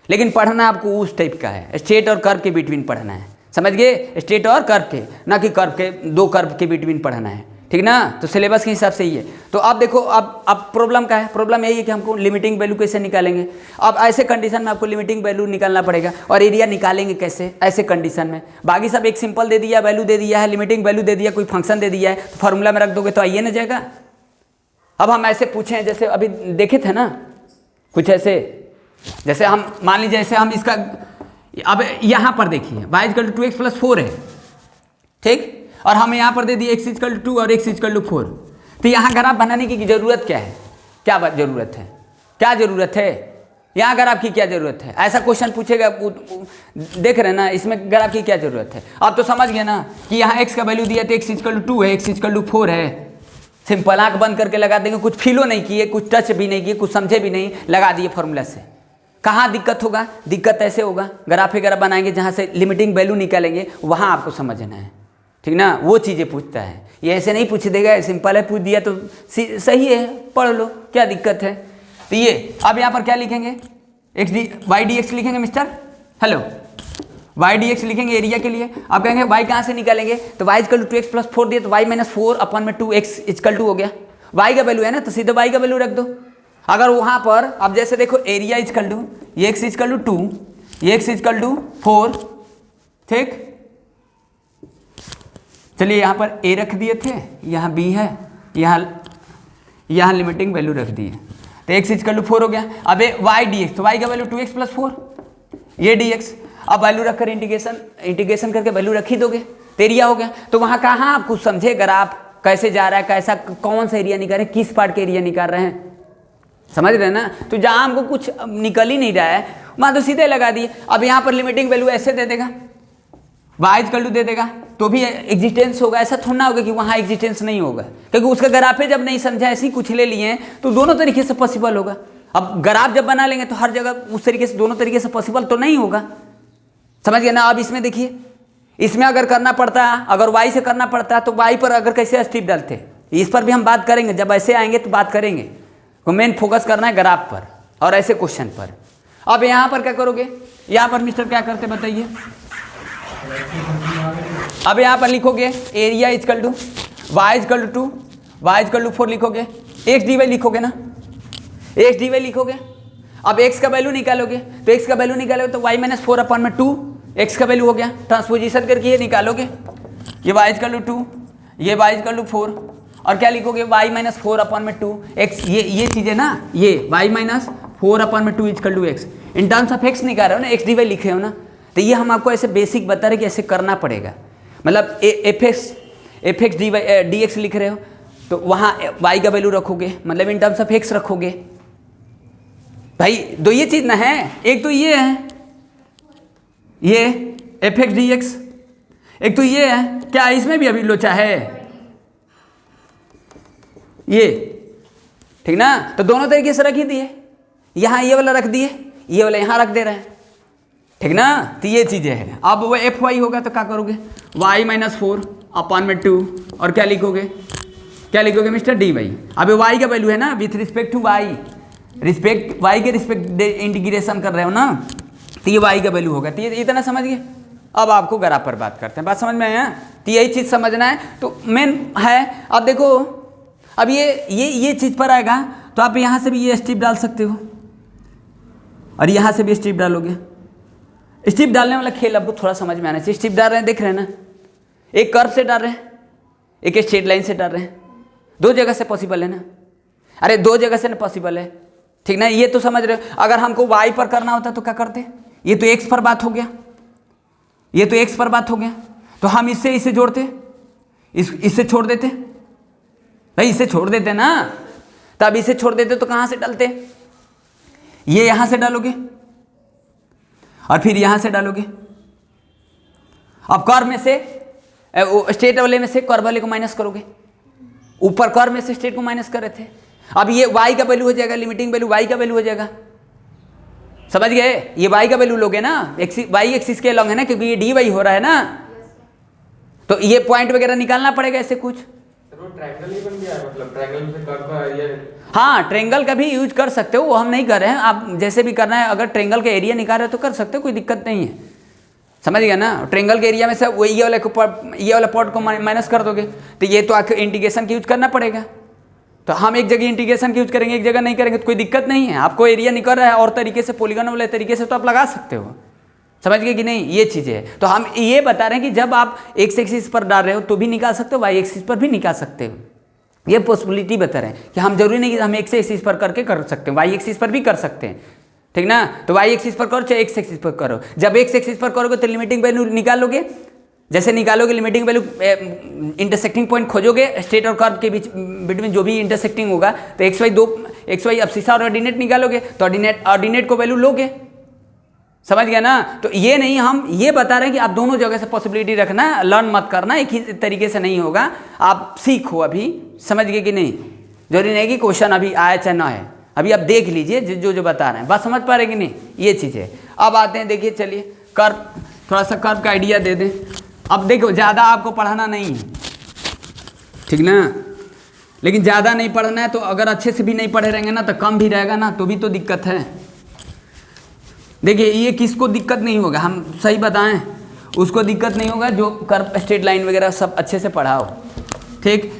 लेकिन पढ़ना आपको उस टाइप का है, स्ट्रेट और कर्व के बिटवीन पढ़ना है, समझ गए, स्ट्रेट और कर्व के, ना कि कर्व के, दो कर्व के बिटवीन पढ़ना है, ठीक ना। तो सिलेबस के हिसाब से ही है। तो अब देखो, अब प्रॉब्लम क्या है, प्रॉब्लम यही है कि हमको लिमिटिंग वैल्यू कैसे निकालेंगे। अब ऐसे कंडीशन में आपको लिमिटिंग वैल्यू निकालना पड़ेगा, और एरिया निकालेंगे कैसे ऐसे कंडीशन में। बाकी सब एक सिंपल दे दिया, वैल्यू दे दिया है, लिमिटिंग वैल्यू दे दिया, कोई फंक्शन दे दिया है, तो फॉर्मूला में रख दोगे तो आइए ना जाएगा। अब हम ऐसे पूछें, जैसे अभी देखे थे ना कुछ ऐसे, जैसे हम मान लीजिए, जैसे हम इसका, अब यहाँ पर देखिए y = 2x + 4 है, ठीक, और हम यहाँ पर दे दिए x = 2 और x = 4। तो यहाँ ग्राफ बनाने की जरूरत क्या है, क्या बात जरूरत है, क्या जरूरत है, यहाँ ग्राफ की क्या जरूरत है, ऐसा क्वेश्चन पूछेगा, देख रहे हैं ना, इसमें ग्राफ की क्या जरूरत है। आप तो समझ गए ना कि यहाँ x का वैल्यू दिया तो x = 2 है, x = 4 है, सिंपल आंख बंद करके लगा देंगे, कुछ फीलो नहीं किए, कुछ टच भी नहीं किए, कुछ समझे भी नहीं, लगा दिए फॉर्मूला से, कहाँ दिक्कत होगा? दिक्कत ऐसे होगा, ग्राफ वगैरह बनाएंगे जहाँ से लिमिटिंग वैल्यू निकालेंगे, वहाँ आपको समझना है, ठीक ना, वो चीज़ें पूछता है। ये ऐसे नहीं पूछ देगा, सिंपल है पूछ दिया तो सही है, पढ़ लो, क्या दिक्कत है। तो ये अब यहाँ पर क्या लिखेंगे? X D Y D X लिखेंगे mister, hello, Y D X लिखेंगे एरिया के लिए। अब कहेंगे वाई कहाँ से निकालेंगे? तो वाई इजकल टू 2x + 4 दिए तो वाई -4 अपन में 2x इजकल टू हो गया। वाई का वैल्यू है ना, तो सीधे वाई का वैल्यू रख दो। अगर वहाँ पर अब जैसे देखो एरिया इजकल टू ये x इजकल टू 2, ये x इजकल टू 4, ठीक। चलिए यहाँ पर a रख दिए थे, यहाँ b है, यहाँ लिमिटिंग वैल्यू रख दी है, तो x इजकल टू 4 हो गया। अब वाई डी एक्स, तो वाई का वैल्यू 2x + 4, ये dx। अब वैल्यू रखकर इंटीग्रेशन करके वैल्यू रख ही दोगे, तो एरिया हो गया। तो वहाँ कहाँ आप कुछ समझे, अगर आप कैसे जा रहा है, कैसा कौन सा एरिया निकाल रहे हैं, किस पार्ट के एरिया निकाल रहे हैं, समझ रहे हैं ना। तो जहाँ हमको कुछ निकल ही नहीं रहा है वहाँ तो सीधे लगा दिए। अब यहाँ पर लिमिटिंग वैल्यू ऐसे दे देगा, वाई इजकल टू दे देगा तो भी एग्जिस्टेंस होगा, ऐसा थोड़ा ना होगा कि वहाँ एग्जिस्टेंस नहीं होगा, क्योंकि उसका ग्राफे जब नहीं समझा ऐसे ही कुछ ले लिए हैं तो दोनों तरीके से पॉसिबल होगा। अब ग्राफ जब बना लेंगे तो हर जगह उस तरीके से दोनों तरीके से पॉसिबल तो नहीं होगा, समझ गए ना। अब इसमें देखिए, इसमें अगर करना पड़ता, अगर वाई से करना पड़ता तो वाई पर अगर कैसे स्टेप डालते, इस पर भी हम बात करेंगे, जब ऐसे आएंगे तो बात करेंगे। तो मेन फोकस करना है ग्राफ पर और ऐसे क्वेश्चन पर। अब यहाँ पर क्या करोगे, यहाँ पर मिस्टर क्या करते बताइए। अब यहाँ पर लिखोगे area equal to y equal to 2, y equal to 4 लिखोगे, एक्स डी वाई लिखोगे ना, एक्स डी वाई लिखोगे। अब x का वैल्यू निकालोगे, तो x का वैल्यू निकालोगे तो y -4 अपन में 2 x का वैल्यू हो गया। ट्रांसपोजिशन करके ये निकालोगे, ये y इजकल टू 2, ये y इजकल टू 4, और क्या लिखोगे y -4 अपन में 2 x, ये चीज़ है ना, ये y -4 अपन में 2 equal to x। In terms of x निकाल रहे हो ना, एक्स डी वाई लिखे हो ना, तो ये हम आपको ऐसे बेसिक बता रहे कि ऐसे करना पड़ेगा। मतलब एफ एक्स डी एक्स लिख रहे हो तो वहाँ y का वैल्यू रखोगे, मतलब इन टर्म्स ऑफ x रखोगे। भाई दो ये चीज ना है, एक तो ये है, ये एफ एक्स डी एक्स, एक तो ये है, क्या इसमें भी अभी लोचा है ये, ठीक ना। तो दोनों तरीके से रख ही दिए, यहाँ ये वाला रख दिए, ये वाला यहाँ रख दे रहे हैं, ठीक ना। तो ये चीजें हैं। अब वो एफ वाई होगा तो क्या करोगे, y -4 अपन में 2, और क्या लिखोगे मिस्टर डी वाई। अब y का वैल्यू है ना with respect to y, y के रिस्पेक्ट इंटीग्रेशन कर रहे हो ना, तो ये y का वैल्यू होगा। तो ये इतना समझ गए। अब आपको ग्राफ पर बात करते हैं, बात समझ में आया। तो यही चीज़ समझना है, तो मेन है। अब देखो, अब ये चीज़ पर आएगा तो आप यहाँ से भी ये स्टेप डाल सकते हो और यहाँ से भी स्टेप डालोगे। स्टेप डालने वाला खेल आपको थोड़ा समझ में आना चाहिए। स्टेप डाल रहे हैं, देख रहे हैं ना, एक कर्व से डाल रहे हैं, एक स्ट्रेट लाइन से डाल रहे हैं, दो जगह से पॉसिबल है ना। अरे दो जगह से ना पॉसिबल है, ठीक ना, ये तो समझ रहे हो। अगर हमको y पर करना होता तो क्या करते, ये तो x पर बात हो गया, ये तो x पर बात हो गया, तो हम इससे इसे जोड़ते, इससे छोड़ देते भाई, इसे छोड़ देते ना, तब इसे छोड़ देते तो कहाँ से डालते, ये यहाँ से डालोगे और फिर यहाँ से डालोगे। अब कर्व में से स्ट्रेट वाले में से कर्व वाले को माइनस करोगे, ऊपर कर्व में से स्ट्रेट को माइनस कर रहे थे। अब ये y का वैल्यू हो जाएगा, लिमिटिंग वैल्यू y का वैल्यू हो जाएगा, समझ गए। ये y का वैल्यू लोगे ना, y एक्सिस के अलॉन्ग है ना, क्योंकि ये dy हो रहा है ना, तो ये पॉइंट वगैरह निकालना पड़ेगा ऐसे कुछ। ट्रायंगल ही बन गया है, मतलब ट्रायंगल से कर्व का एरिया। हाँ, ट्रायंगल का भी यूज कर सकते हो, वो हम नहीं कर रहे हैं। आप जैसे भी करना है, अगर ट्रायंगल का एरिया निकाल रहे हो तो कर सकते हो, कोई दिक्कत नहीं है, समझ गया ना। ट्रायंगल के एरिया में से ये वाला पॉट को माइनस कर दोगे, तो ये तो आखिर इंटीग्रेशन की यूज करना पड़ेगा। तो हम एक जगह इंटीग्रेशन की यूज करेंगे, एक जगह नहीं करेंगे, तो कोई दिक्कत नहीं है। आपको एरिया निकल रहा है और तरीके से, पॉलीगॉन वाले तरीके से तो आप लगा सकते हो, समझ गए कि नहीं। ये चीज़ें है, तो हम ये बता रहे हैं कि जब आप एक्स एक्सिस पर डाल रहे हो तो भी निकाल सकते हो, वाई एक्सिस पर भी निकाल सकते हो। ये पॉसिबिलिटी बता रहे हैं कि हम जरूरी नहीं कि हम एक्स एक्सिस पर करके कर सकते हैं, वाई एक्सिस पर भी कर सकते हैं, ठीक ना। तो वाई एक्सिस पर करो चाहे एक्स एक्सिस पर करो। जब एक्स एक्सिस पर करोगे तो लिमिटिंग वैल्यू निकालोगे, जैसे निकालोगे लिमिटिंग वैल्यू, इंटरसेक्टिंग पॉइंट खोजोगे स्ट्रेट और कर्व के बीच बिटवीन जो भी इंटरसेक्टिंग होगा, तो एक्स वाई अब्सिसा और ऑर्डिनेट निकालोगे, तो ऑर्डिनेट को वैल्यू लोगे, समझ गया ना। तो ये नहीं, हम ये बता रहे हैं कि आप दोनों जगह से पॉसिबिलिटी रखना, लर्न मत करना, एक ही तरीके से नहीं होगा। आप सीखो, अभी समझ गए कि नहीं। जरूरी नहीं कि क्वेश्चन अभी आया चाहे ना है, अभी आप देख लीजिए जो जो बता रहे हैं, बात समझ पा रहे कि नहीं, ये चीज़ है। अब आते हैं, देखिए चलिए कर्व, थोड़ा सा कर्व का आइडिया दे दें। अब देखो ज़्यादा आपको पढ़ाना नहीं है, ठीक ना, लेकिन ज़्यादा नहीं पढ़ना है तो अगर अच्छे से भी नहीं पढ़े रहेंगे ना तो कम भी रहेगा ना तो भी तो दिक्कत है। देखिए ये किसको दिक्कत नहीं होगा, हम सही बताएं, उसको दिक्कत नहीं होगा जो कर्व स्ट्रेट लाइन वगैरह सब अच्छे से पढ़ाओ, ठीक।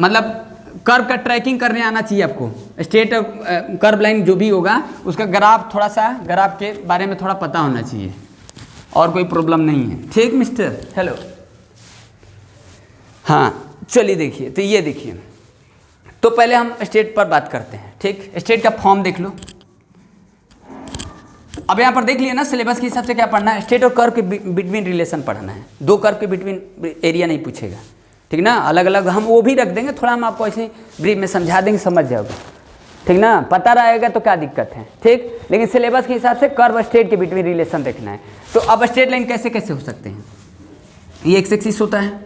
मतलब कर्व का ट्रैकिंग करने आना चाहिए आपको, स्ट्रेट कर्व लाइन जो भी होगा उसका ग्राफ, थोड़ा सा ग्राफ के बारे में थोड़ा पता होना चाहिए, और कोई प्रॉब्लम नहीं है, ठीक मिस्टर, हेलो। हाँ चलिए देखिए, तो ये देखिए, तो पहले हम स्ट्रेट पर बात करते हैं, ठीक। स्ट्रेट का फॉर्म देख लो। अब यहाँ पर देख लिया ना सिलेबस के हिसाब से क्या पढ़ना है, स्ट्रेट और कर्व के बिटवीन रिलेशन पढ़ना है, दो कर्व के बिटवीन एरिया नहीं पूछेगा, ठीक ना। अलग अलग हम वो भी रख देंगे, थोड़ा हम आपको ऐसे ब्रीफ में समझा देंगे, समझ जाओगे, ठीक ना, पता रहेगा तो क्या दिक्कत है, ठीक। लेकिन सिलेबस के हिसाब से कर्व और स्ट्रेट के बिटवीन रिलेशन देखना है। तो अब स्ट्रेट लाइन कैसे कैसे हो सकते हैं, ये एक्स एक्सिस होता है,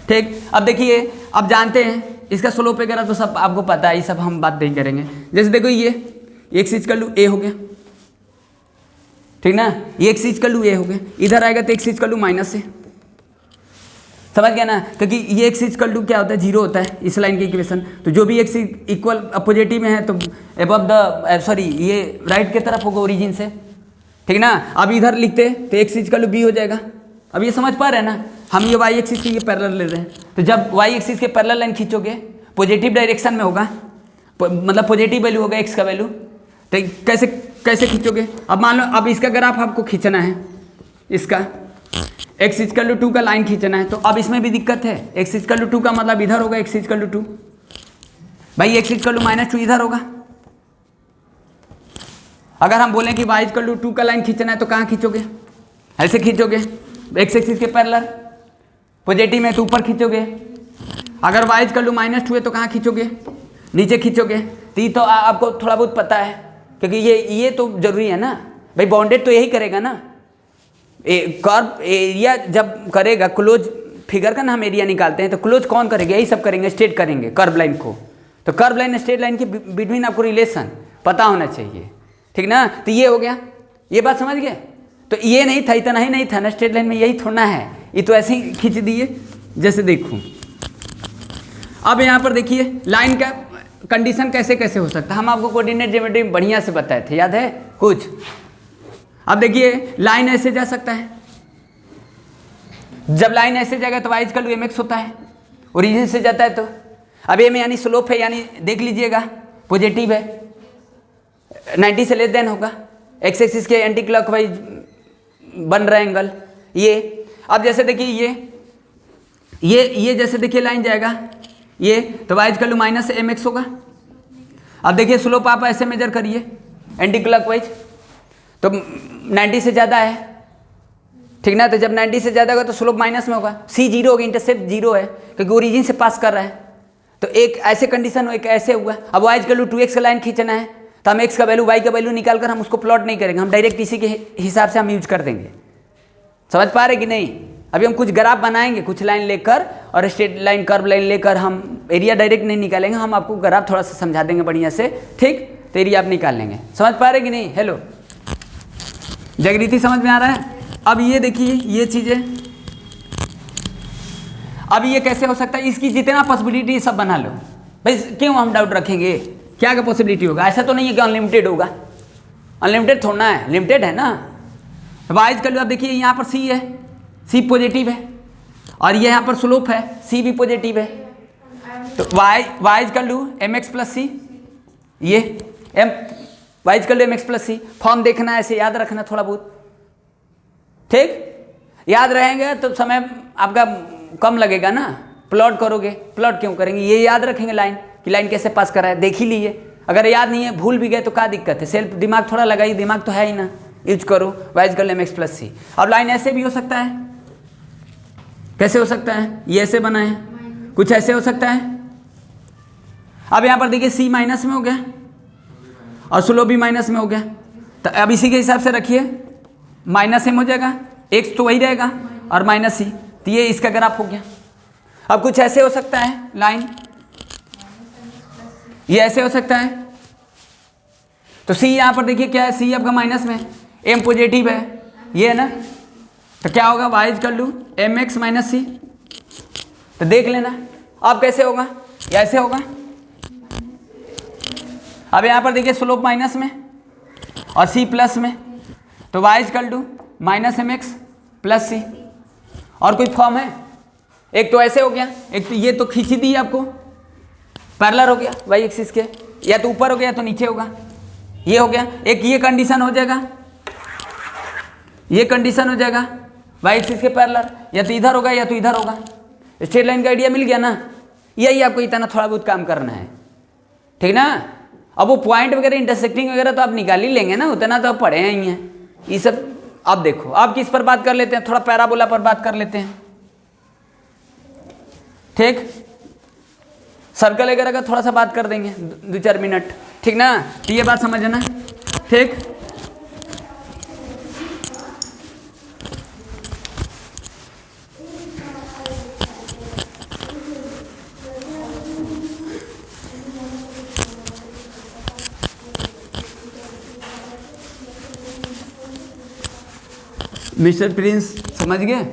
ठीक। अब देखिए, अब जानते हैं इसका स्लोप वगैरह तो सब आपको पता है, ये सब हम बात नहीं करेंगे। जैसे देखो ये एक्स इक्वल टू ए हो गया, ठीक ना, ये एक्स इक्वल टू ए हो गया, इधर आएगा तो एक्स इक्वल टू माइनस ए, समझ गया ना, क्योंकि ये एक्स इक्वल टू क्या होता है, जीरो होता है इस लाइन की इक्वेशन। तो जो भी एक्स इक्वल पॉजिटिव में है तो एबव द सॉरी ये राइट की तरफ होगा ओरिजिन से, ठीक ना। अब इधर लिखते तो एक्स इक्वल टू बी हो जाएगा। अब ये समझ पा रहे हैं ना, हम ये वाई एक्सिस के पैरेलल ले रहे हैं, तो जब वाई एक्सिस के पैरेलल लाइन खींचोगे पॉजिटिव डायरेक्शन में होगा, मतलब पॉजिटिव वैल्यू होगा एक्स का वैल्यू, तो कैसे कैसे खींचोगे। अब मान लो अब इसका ग्राफ आपको खींचना है, इसका एक्स इक्वल टू 2 का लाइन खींचना है, तो अब इसमें भी दिक्कत है, एक्स इक्वल टू 2 का मतलब इधर होगा एक्स इक्वल टू 2, भाई एक्स इक्वल टू -2 इधर होगा। अगर हम बोलें कि वाई इक्वल टू 2 का लाइन खींचना है तो कहाँ खींचोगे, ऐसे खींचोगे, एक्स एक्सिस के पैरेलल, पॉजिटिव में तो ऊपर खींचोगे। अगर वाई इक्वल टू -2 है तो कहाँ खींचोगे, नीचे खींचोगे। तो ये तो आपको थोड़ा बहुत पता है, क्योंकि ये तो जरूरी है ना भाई, बाउंडेड तो यही करेगा ना। कर्व एरिया जब करेगा, क्लोज फिगर का ना हम एरिया निकालते हैं, तो क्लोज कौन करेगा, यही सब करेंगे, स्ट्रेट करेंगे कर्व लाइन को। तो कर्व लाइन स्ट्रेट लाइन के बिटवीन आपको रिलेशन पता होना चाहिए, ठीक ना। तो ये हो गया, ये बात समझ गए। तो ये नहीं था, इतना ही नहीं था ना, स्ट्रेट लाइन में यही थोड़ा है, ये तो ऐसे ही खींच दिए। जैसे देखो अब यहाँ पर देखिए लाइन का कंडीशन कैसे कैसे हो सकता है, हम आपको कोऑर्डिनेट ज्योमेट्री में बढ़िया से बताए थे, याद है कुछ। अब देखिए लाइन ऐसे जा सकता है, जब लाइन ऐसे जाएगा तो वाई इक्वल टू mx होता है, ओरिजिन से जाता है तो। अब ये में यानी स्लोप है, यानी देख लीजिएगा पॉजिटिव है, 90 से लेस देन होगा, एक्स एक्सिस के एंटी क्लॉकवाइज बन रहा है एंगल ये। अब जैसे देखिए ये जैसे देखिए लाइन जाएगा ये, तो वाई इक्वल टू -mx होगा। अब देखिए स्लोप आप ऐसे मेजर करिए एंटी क्लॉकवाइज, तो 90 से ज़्यादा है, ठीक ना। तो जब 90 से ज़्यादा होगा तो स्लोप माइनस में होगा, सी जीरो होगी, इंटरसेप्ट जीरो है क्योंकि ओरिजिन से पास कर रहा है। तो एक ऐसे कंडीशन हो, एक ऐसे हुआ। अब वाई इक्वल टू 2x का लाइन खींचना है तो हम x का वैल्यू y का वैल्यू निकाल कर हम उसको प्लॉट नहीं करेंगे, हम डायरेक्ट इसी के हिसाब से हम यूज कर देंगे। समझ पा रहे कि नहीं। अभी हम कुछ ग्राफ बनाएंगे, कुछ लाइन लेकर और स्ट्रेट लाइन कर्व लाइन लेकर, हम एरिया डायरेक्ट नहीं निकालेंगे, हम आपको ग्राफ थोड़ा सा समझा देंगे बढ़िया से, ठीक। तो एरिया आप निकाल लेंगे। समझ पा रहे कि नहीं, हेलो जागृति, समझ में आ रहा है। अब ये देखिए ये चीज़ें, अब ये कैसे हो सकता है, इसकी जितना पॉसिबिलिटी सब बना लो भाई, क्यों हम डाउट रखेंगे, क्या क्या पॉसिबिलिटी होगा। ऐसा तो नहीं है कि अनलिमिटेड होगा, अनलिमिटेड थोड़ा है, लिमिटेड है ना। वाइज कर लो, आप देखिए यहाँ पर सी है, सी पॉजिटिव है, और ये यहाँ पर स्लोप है, सी भी पॉजिटिव है। तो वाइज कर लूँ mx प्लस सी, ये एम वाइज कर लो mx प्लस सी। फॉर्म देखना है, ऐसे याद रखना थोड़ा बहुत, ठीक। याद रहेंगे तो समय आपका कम लगेगा ना, प्लॉट करोगे। प्लॉट क्यों करेंगे, ये याद रखेंगे लाइन कि लाइन कैसे पास कर रहा है, देख ही लीजिए। अगर याद नहीं है, भूल भी गए तो क्या दिक्कत है, सेल्फ दिमाग थोड़ा लगाइए, दिमाग तो है ही ना, यूज करो। वाइज कर लो mx प्लस सी। अब लाइन ऐसे भी हो सकता है, कैसे हो सकता है, ये ऐसे बना है, कुछ ऐसे हो सकता है। अब यहाँ पर देखिए सी माइनस में हो गया और स्लोप भी माइनस में हो गया, तो अब इसी के हिसाब से रखिए, माइनस एम हो जाएगा, एक्स तो वही रहेगा और माइनस सी, तो ये इसका ग्राफ हो गया। अब कुछ ऐसे हो सकता है लाइन, ये ऐसे हो सकता है। तो सी यहाँ पर देखिए क्या है, सी आपका माइनस में, एम पॉजिटिव है, ये है ना। तो क्या होगा, Y is equal to M X minus C. तो देख लेना अब कैसे होगा, या ऐसे होगा। अब यहाँ पर देखिए स्लोप माइनस में और सी प्लस में, तो Y is equal to minus M X plus C. और कोई फॉर्म है, एक तो ऐसे हो गया, एक तो ये तो खींची दी आपको, पैरेलल हो गया वाई एक्सिस के, या तो ऊपर हो गया या तो नीचे होगा, ये हो गया। एक ये कंडीशन हो जाएगा, ये कंडीशन हो जाएगा वाई एक्सिस के पैरेलल, या तो इधर होगा या तो इधर होगा। स्ट्रेट लाइन का आइडिया मिल गया ना, यही आपको इतना थोड़ा बहुत काम करना है, ठीक ना। अब वो पॉइंट वगैरह इंटरसेक्टिंग वगैरह तो आप निकाल ही लेंगे ना, उतना तो आप पढ़े ही हैं ये सब। अब देखो आप किस पर बात कर लेते हैं, थोड़ा पैराबोला पर बात कर लेते हैं, ठीक। सर्कल वगैरह का थोड़ा सा बात कर देंगे 2-4 मिनट, ठीक ना। तो ये बात समझना, ठीक। मिस्टर प्रिंस समझ गए।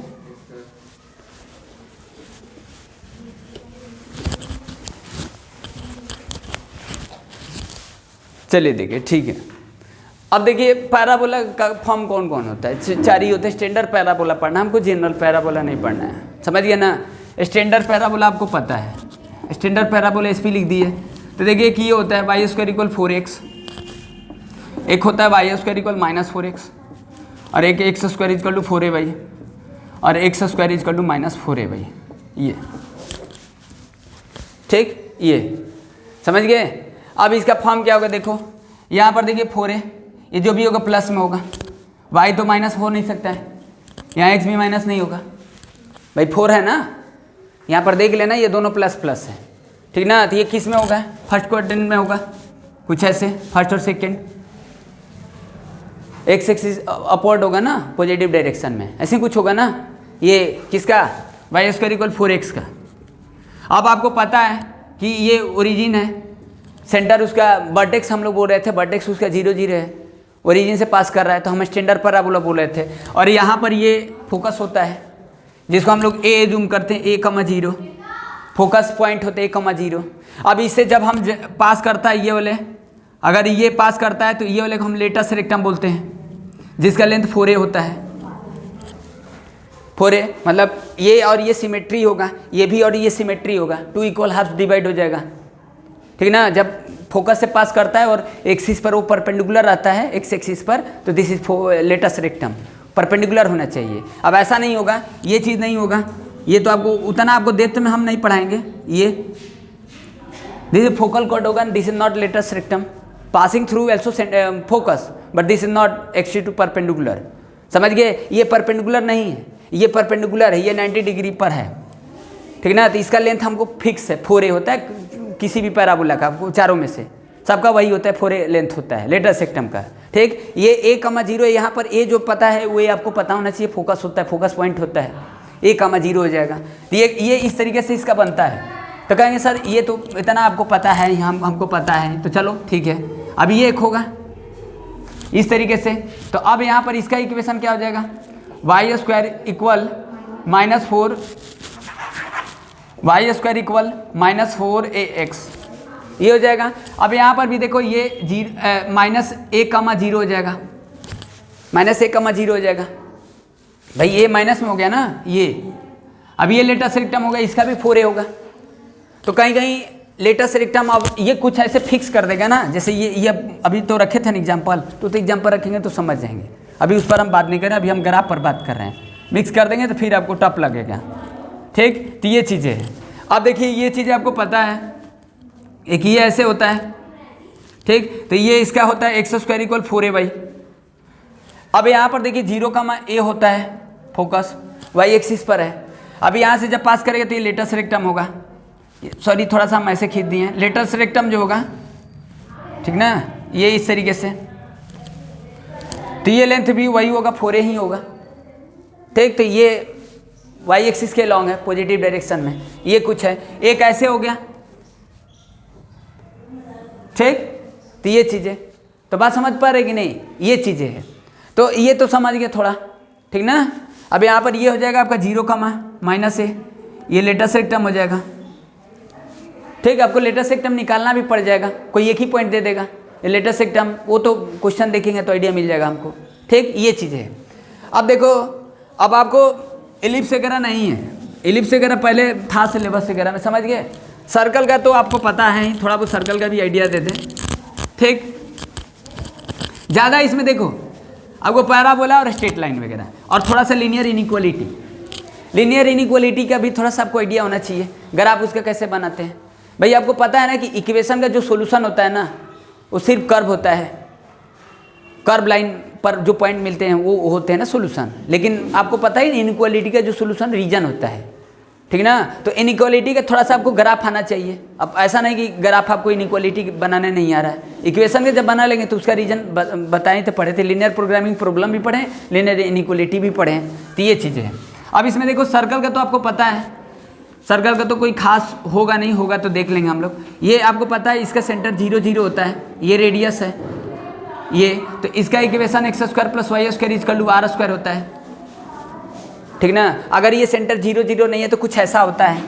चलिए देखिए, ठीक है। अब देखिए पैराबोला का फॉर्म कौन कौन होता है, 4 ही होते हैं। स्टैंडर्ड पैराबोला पढ़ना हमको, जनरल पैराबोला नहीं पढ़ना है, समझ गए ना। स्टैंडर्ड पैराबोला आपको पता है, स्टैंडर्ड पैराबोला एसपी लिख दिए। तो देखिए कि ये होता है वाई स्क्वायर इक्वल 4x, एक होता है वाई स्क्वायर इक्वल -4x, और एक x square equal to 4ay, और x square equal to -4ay, ये ठीक, ये समझ गए। अब इसका फॉर्म क्या होगा, देखो यहाँ पर देखिए 4a, ये जो भी होगा प्लस में होगा, y तो माइनस हो नहीं सकता है, यहाँ x भी माइनस नहीं होगा भाई, 4 है ना। यहाँ पर देख लेना ये दोनों प्लस प्लस है, ठीक ना। तो ये किस में होगा, फर्स्ट क्वाड्रेंट में होगा, कुछ ऐसे फर्स्ट और सेकेंड। एक्स एक्सिस अपवर्ड होगा ना, पॉजिटिव डायरेक्शन में, ऐसे कुछ होगा ना। ये किसका, वाई स्क्वायर इक्वल 4x का। अब आपको पता है कि ये ओरिजिन है, सेंटर उसका वर्टेक्स हम लोग बोल रहे थे, वर्टेक्स उसका 0 0 है, ओरिजिन से पास कर रहा है, तो हम स्टैंडर्ड पैराबोला बोल रहे थे। और यहाँ पर ये फोकस होता है, जिसको हम लोग ए जूम करते हैं, a,0 फोकस पॉइंट होते हैं a,0। अब इससे जब हम पास करता है ये वाले, अगर ये पास करता है तो ये वाले को हम लेटस रेक्टम बोलते हैं, जिसका लेंथ 4a होता है। 4a मतलब ये और ये सिमेट्री होगा, ये भी और ये सिमेट्री होगा, 2 इक्वल हाफ डिवाइड हो जाएगा, ठीक ना। जब फोकस से पास करता है और एक्सिस पर वो परपेंडिकुलर आता है, एक्स एक्सिस पर, तो this is latus rectum, perpendicular होना चाहिए। अब ऐसा नहीं होगा, ये चीज़ नहीं होगा, ये तो आपको उतना आपको डेप्थ में हम नहीं पढ़ाएंगे। ये दिस इज फोकल कॉर्ड होगा, this is not latus rectum, passing through also focus, but this is not extra to perpendicular, समझ गए। ये परपेंडिकुलर नहीं है, ये परपेंडिकुलर है, ये 90 डिग्री पर है, ठीक ना। तो इसका लेंथ हमको फिक्स है, 4a होता है किसी भी पैराबोला का, चारों में से सबका वही होता है, 4a लेंथ होता है लेटस रेक्टम का, ठीक। ये a,0 यहाँ पर a जो पता है वो आपको पता होना चाहिए, फोकस होता है, फोकस पॉइंट होता है, a,0 हो जाएगा। तो ये इस तरीके से इसका बनता है। तो कहेंगे सर ये तो इतना आपको पता है, हमको पता है, तो चलो ठीक है। अब ये एक होगा इस तरीके से, तो अब यहाँ पर इसका इक्वेशन क्या हो जाएगा, y square equal -4, y square equal -4ax, ये हो जाएगा। अब यहाँ पर भी देखो ये -a,0 हो जाएगा, -a,0 हो जाएगा भाई, ये माइनस में हो गया ना ये। अब ये लेटस रेक्टम होगा, इसका भी 4a होगा। तो कहीं कहीं लेटस रेक्टम अब ये कुछ ऐसे फिक्स कर देगा ना, जैसे ये अभी तो रखे थे ना एग्जाम्पल, तो एग्जाम्पल रखेंगे तो समझ जाएंगे, अभी उस पर हम बात नहीं कर रहे हैं, अभी हम ग्राफ पर बात कर रहे हैं। मिक्स कर देंगे तो फिर आपको टफ लगेगा, ठीक। तो ये चीज़ें हैं। अब देखिए ये चीज़ें आपको पता है, एक ये ऐसे होता है, ठीक। तो ये इसका होता है एक्स स्क्वायर इक्वल 4a। अब यहाँ पर देखिए 0,a होता है, फोकस वाई एक्सिस पर है। अब यहाँ से जब पास करेगा तो ये लेटस रेक्टम होगा, सॉरी थोड़ा सा हम ऐसे खींच दिए हैं, लेटस रेक्टम जो होगा, ठीक ना, ये इस तरीके से। तो ये लेंथ भी वही होगा, 4a ही होगा, ठीक। तो ये वाई एक्सिस के लॉन्ग है, पॉजिटिव डायरेक्शन में, ये कुछ है। एक ऐसे हो गया, ठीक, तो ये चीज़ें, तो बात समझ पा रहे कि नहीं, ये चीज़ें हैं। तो ये तो समझ गए थोड़ा, ठीक ना। अब यहाँ पर ये हो जाएगा आपका 0 माइनस ए, ये लेटेस्ट सेक्टम हो जाएगा। ठीक, आपको लेटेस्ट सेक्टम निकालना भी पड़ जाएगा, कोई एक ही पॉइंट दे देगा ये लेटेस्ट सेक्टम, वो तो क्वेश्चन देखेंगे तो आइडिया मिल जाएगा हमको। ठीक, ये चीज़ें है। अब देखो, अब आपको एलिप्स वगैरह नहीं है, एलिप्स वगैरह पहले था सिलेबस वगैरह में, समझ गए। सर्कल का तो आपको पता है ही, थोड़ा बहुत सर्कल का भी आइडिया दे दें। ठीक, ज़्यादा इसमें देखो आपको पैराबोला और स्ट्रेट लाइन वगैरह, और थोड़ा सा लीनियर इनइक्वालिटी, लीनियर इनइक्वालिटी का भी थोड़ा सा आपको आइडिया होना चाहिए। ग्राफ उसका कैसे बनाते हैं भाई, आपको पता है ना कि इक्वेशन का जो सॉल्यूशन होता है ना, वो सिर्फ कर्व होता है, कर्व लाइन पर जो पॉइंट मिलते हैं वो होते हैं ना सॉल्यूशन। लेकिन आपको पता ही इनइक्वालिटी का जो सॉल्यूशन रीजन होता है, ठीक ना। तो इनइक्वालिटी का थोड़ा सा आपको ग्राफ आना चाहिए। अब ऐसा नहीं कि ग्राफ आपको इनइक्वालिटी बनाने नहीं आ रहा है, इक्वेशन के जब बना लेंगे तो उसका रीजन बताए थे, पढ़े थे, लीनियर प्रोग्रामिंग प्रॉब्लम भी पढ़े, लीनियर इनइक्वालिटी भी पढ़े, तो ये चीज़ें हैं। अब इसमें देखो सर्कल का तो आपको पता है, सर्कल का तो कोई खास होगा नहीं, होगा तो देख लेंगे हम लोग। ये आपको पता है इसका सेंटर 0 0 होता है, ये रेडियस है ये, तो इसका इक्वेशन x² + y² = r² होता है, ठीक ना। अगर ये सेंटर 0 0 नहीं है तो कुछ ऐसा होता है,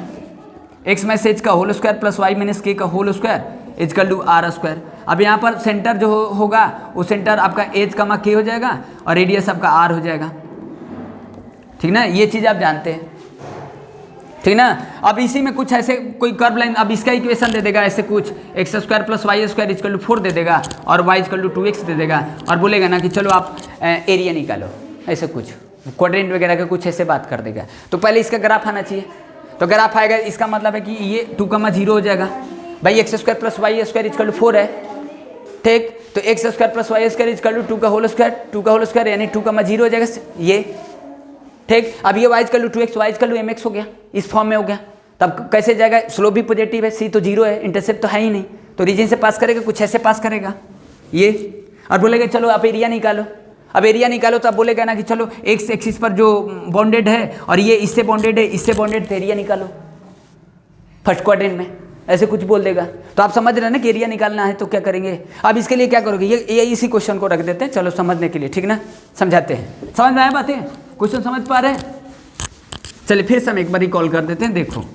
x - h का होल स्क्वायर + y - k का होल स्क्वायर = r²। अब यहाँ पर सेंटर जो होगा वो सेंटर आपका h, k हो जाएगा और रेडियस आपका r हो जाएगा, ठीक ना। ये चीज़ आप जानते हैं, ठीक ना। अब इसी में कुछ ऐसे कोई कर्व लाइन, अब इसका इक्वेशन दे देगा ऐसे कुछ, x² + y² = 4 दे देगा और y = 2x दे देगा, और बोलेगा ना कि चलो आप एरिया निकालो, ऐसे कुछ क्वाड्रेंट वगैरह का कुछ ऐसे बात कर देगा। तो पहले इसका ग्राफ आना चाहिए, तो ग्राफ आएगा, इसका मतलब है कि ये 2, 0 हो जाएगा भाई, x² + y² = 4 है, ठीक। तो x² + y² = 2 का होल स्क्वायर यानी 2, 0 हो जाएगा ये, ठीक। अब ये y = 2x, y = mx हो गया, इस फॉर्म में हो गया। तब कैसे जाएगा, स्लोप भी पॉजिटिव है, c तो 0 है, इंटरसेप्ट तो है ही नहीं, तो रीजन से पास करेगा, कुछ ऐसे पास करेगा ये, और बोलेगा चलो आप एरिया निकालो। अब एरिया निकालो तो आप बोलेगा ना कि चलो x एक्सिस पर जो बॉन्डेड है और ये इससे बॉन्डेड है, इससे बॉन्डेड, तो एरिया निकालो फर्स्ट क्वाड्रेंट में, ऐसे कुछ बोल देगा। तो आप समझ रहे हैं ना कि एरिया निकालना है तो क्या करेंगे। अब इसके लिए क्या करोगे, ये इसी क्वेश्चन को रख देते हैं, चलो समझने के लिए, ठीक ना, समझाते हैं। समझ में आया बातें, क्वेश्चन समझ पा रहे हैं। चलिए फिर से हम एक बार रिकॉल कर देते हैं। देखो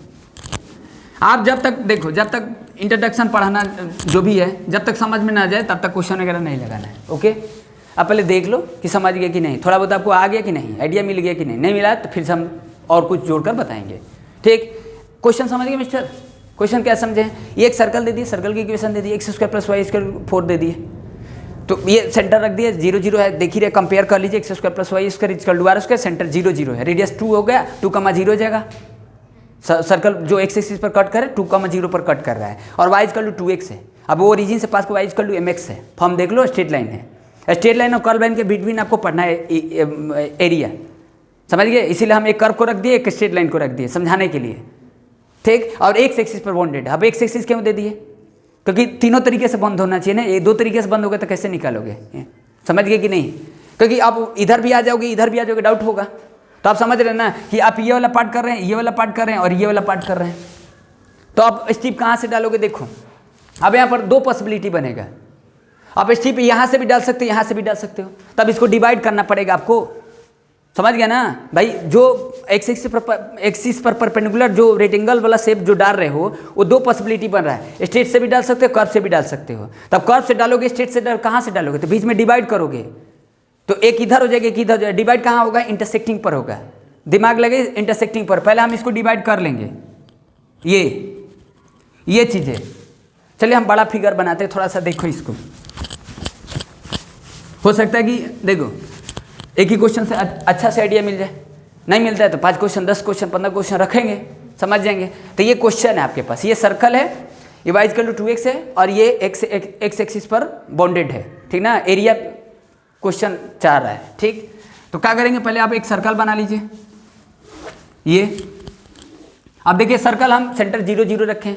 आप जब तक, देखो जब तक इंट्रोडक्शन पढ़ाना जो भी है, जब तक समझ में ना जाए तब तक क्वेश्चन वगैरह नहीं लगाना है, ओके। आप पहले देख लो कि समझ गए कि नहीं, थोड़ा बहुत आपको आ गया कि नहीं, आइडिया मिल गया कि नहीं, नहीं मिला तो फिर से हम और कुछ जोड़कर बताएंगे, ठीक। क्वेश्चन समझ गए मिस्टर, क्वेश्चन क्या समझे, ये एक सर्कल दे दिए, सर्कल की इक्वेशन दे दी, x² + y² 4 दे दिए, तो ये सेंटर रख दिया 0 0 है, देख ही रहे, कंपेयर कर लीजिए, x² + y² = r², सेंटर 0 0 है, रेडियस 2 हो गया, 2, 0 हो जाएगा। सर्कल जो x एक्सिस पर कट कर रहा है 2, 0 पर कट कर रहा है, और y = 2x है। अब वो ओरिजिन से पास को y = mx है, फॉर्म देख लो, स्ट्रेट लाइन है, स्ट्रेट लाइन और कर्व लाइन के बिटवीन आपको पढ़ना है एरिया, समझ गए। इसीलिए हम एक कर्व को रख दिए, एक स्ट्रेट लाइन को रख दिए समझाने के लिए, ठीक। और x एक्सिस पर बॉन्डेड, अब x एक्सिस क्यों दे दिए, क्योंकि तीनों तरीके से बंद होना चाहिए ना, ये 2 तरीके से बंद हो गए तो कैसे निकालोगे, समझ गए कि नहीं। क्योंकि आप इधर भी आ जाओगे, इधर भी आ जाओगे, डाउट होगा। तो आप समझ रहे ना कि आप ये वाला पार्ट कर रहे हैं, ये वाला पार्ट कर रहे हैं और ये वाला पार्ट कर रहे हैं, तो आप स्ट्रिप कहाँ से डालोगे, देखो अब यहाँ पर 2 पॉसिबिलिटी बनेगा। आप स्ट्रिप यहाँ से भी डाल सकते हो, यहाँ से भी डाल सकते हो, तब इसको डिवाइड करना पड़ेगा आपको, समझ गया ना भाई। जो एक्सिस पर परपेंडिकुलर जो रेक्टेंगल वाला शेप जो डाल रहे हो, वो 2 पॉसिबिलिटी बन रहा है, स्ट्रेट से भी डाल सकते हो, कर्व से भी डाल सकते हो। तब कर्व से डालोगे, स्ट्रेट से कहाँ से डालोगे, तो बीच में डिवाइड करोगे, तो एक इधर हो जाएगा, एक इधर हो जाएगा। डिवाइड कहाँ होगा, इंटरसेक्टिंग पर होगा, दिमाग लगे इंटरसेक्टिंग पर। पहले हम इसको डिवाइड कर लेंगे, ये चीज़ें। चलिए हम बड़ा फिगर बनाते हैं, थोड़ा सा देखो इसको, हो सकता है कि देखो एक ही क्वेश्चन से अच्छा से आइडिया मिल जाए, नहीं मिलता है तो 5 क्वेश्चन, 10 क्वेश्चन, 15 क्वेश्चन रखेंगे, समझ जाएंगे। तो ये क्वेश्चन है आपके पास, ये सर्कल है, ये y = 2x है और ये x एक्सिस पर बॉन्डेड है, ठीक ना। एरिया क्वेश्चन चाह रहा है, ठीक। तो क्या करेंगे, पहले आप एक सर्कल बना लीजिए, ये अब देखिए सर्कल हम सेंटर 0 0 रखें,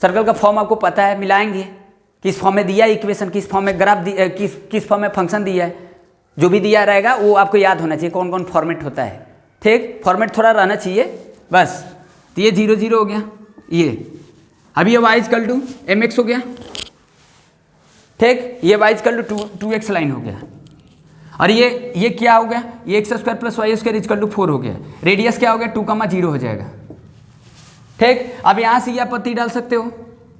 सर्कल का फॉर्म आपको पता है, मिलाएंगे किस फॉर्म में दिया है इक्वेशन, किस फॉर्म में ग्राफ दिया, किस फॉर्म में फंक्शन दिया है, जो भी दिया रहेगा वो आपको याद होना चाहिए, कौन कौन फॉर्मेट होता है, ठीक। फॉर्मेट थोड़ा रहना चाहिए बस। तो ये 0 0 हो गया, ये अब ये y = mx हो गया, ठीक, ये y equal to 2x line हो गया, और ये क्या हो गया, ये x square plus y square equal to 4 हो गया। रेडियस क्या हो गया 2,0 हो जाएगा। ठीक, अब यहाँ से ये आपत्ति डाल सकते हो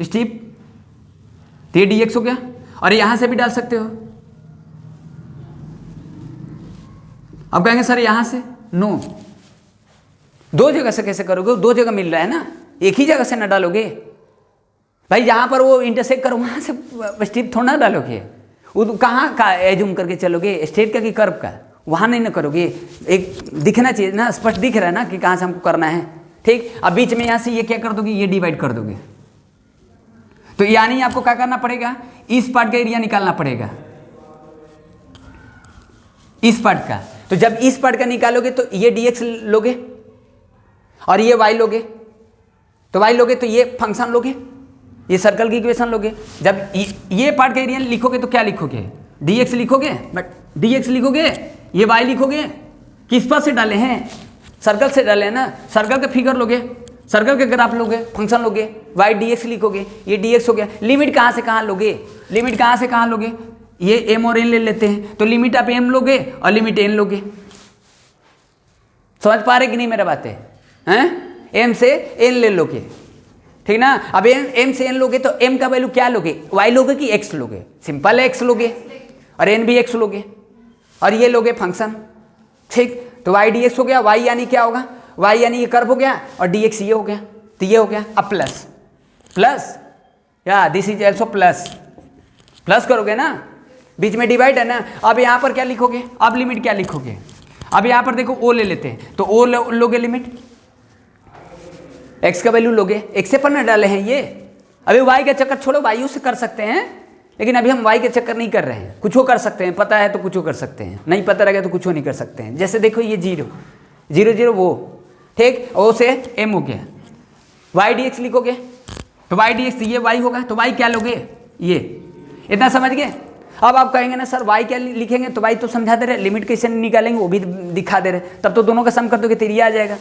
स्टीप, तो ये dx हो गया, और यहाँ से भी डाल सकते हो। अब कहेंगे सर यहाँ से नो, दो जगह से कैसे करोगे, दो जगह मिल रहा है ना, एक ही जगह से ना डालोगे भाई। जहाँ पर वो इंटरसेक्ट करो वहाँ से स्ट्रिप थोड़ा ना डालोगे, वो कहाँ का एज्यूम करके चलोगे, स्ट्रेट का कि कर्व का, वहाँ नहीं ना करोगे। एक दिखना चाहिए ना, स्पष्ट दिख रहा है ना कि कहाँ से हमको करना है। ठीक, अब बीच में यहाँ से ये क्या कर दोगे, ये डिवाइड कर दोगे, तो यानी आपको क्या करना पड़ेगा, इस पार्ट का एरिया निकालना पड़ेगा, इस पार्ट का। तो जब इस पार्ट का निकालोगे तो ये dx लोगे और ये y लोगे, तो y लोगे तो ये फंक्शन लोगे, ये सर्कल की इक्वेशन लोगे। जब ये पार्ट का एरिया लिखोगे तो क्या लिखोगे, dx लिखोगे, बट dx लिखोगे, ये y लिखोगे, किस पर से डाले हैं, सर्कल से डाले हैं ना, सर्कल का फिगर लोगे, सर्कल के ग्राफ लोगे, फंक्शन लोगे, y dx लिखोगे, ये dx हो गया। लिमिट कहाँ से कहाँ लोगे, लिमिट कहाँ से कहाँ लोगे, ये m और n ले लेते हैं, तो लिमिट आप m लोगे और लिमिट n लोगे। समझ पा रहे कि नहीं मेरा बातें हैं, m से n ले लोगे, ठीक ना। अब m से n लोगे तो m का वैल्यू क्या लोगे, y लोगे कि x लोगे, सिंपल है x लोगे, और n भी x लोगे, और ये लोगे फंक्शन। ठीक, तो y dx हो गया, y यानी क्या होगा, y यानी ये कर्व हो गया, और dx ये हो गया, तो ये हो गया। अब प्लस प्लस या this is also plus, plus करोगे ना, बीच में डिवाइड है ना। अब यहाँ पर क्या लिखोगे, अब लिमिट क्या लिखोगे, अब यहाँ पर देखो o ले लेते हैं, तो o लोगे लिमिट, x का वैल्यू लोगे, x से पर ना डाले हैं ये। अभी y का चक्कर छोड़ो, y से कर सकते हैं, लेकिन अभी हम y के चक्कर नहीं कर रहे हैं। कुछ कर सकते हैं, पता है तो कुछ कर सकते हैं, नहीं पता रहेगा तो कुछ नहीं कर सकते हैं। जैसे देखो ये 0 0 0 वो, ठीक, o से m हो गया, y dx लिखोगे तो y dx ये y होगा, तो y क्या लोगे, ये, इतना समझ गए। अब आप कहेंगे ना सर y क्या लिखेंगे, तो y तो समझा दे रहे, लिमिट कैसे निकालेंगे वो भी दिखा दे रहे, तब तो दोनों का सम कर दोगे तो ये आ जाएगा।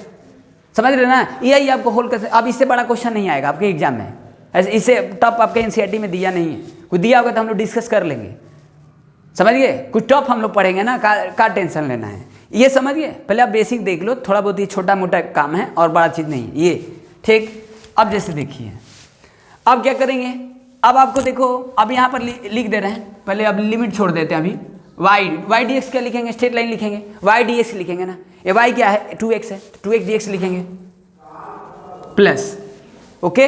समझ रहे ना, यही आपको होल कर। अब इससे बड़ा क्वेश्चन नहीं आएगा आपके एग्जाम में, ऐसे इससे टॉप आपके एनसीईआरटी में दिया नहीं है, कुछ दिया होगा तो हम लोग डिस्कस कर लेंगे। समझ गए, कुछ टॉप हम लोग पढ़ेंगे ना, का टेंशन लेना है, ये समझ गए। पहले आप बेसिक देख लो, थोड़ा बहुत ये छोटा मोटा काम है और बड़ा चीज़ नहीं ये। ठीक, अब जैसे देखिए, अब क्या करेंगे, अब आपको देखो, अब यहाँ पर लिख दे रहे हैं, पहले अब लिमिट छोड़ देते हैं। अभी y dx क्या लिखेंगे, स्ट्रेट लाइन लिखेंगे, y dx लिखेंगे ना, ये y क्या है 2x है, 2x dx लिखेंगे प्लस, ओके।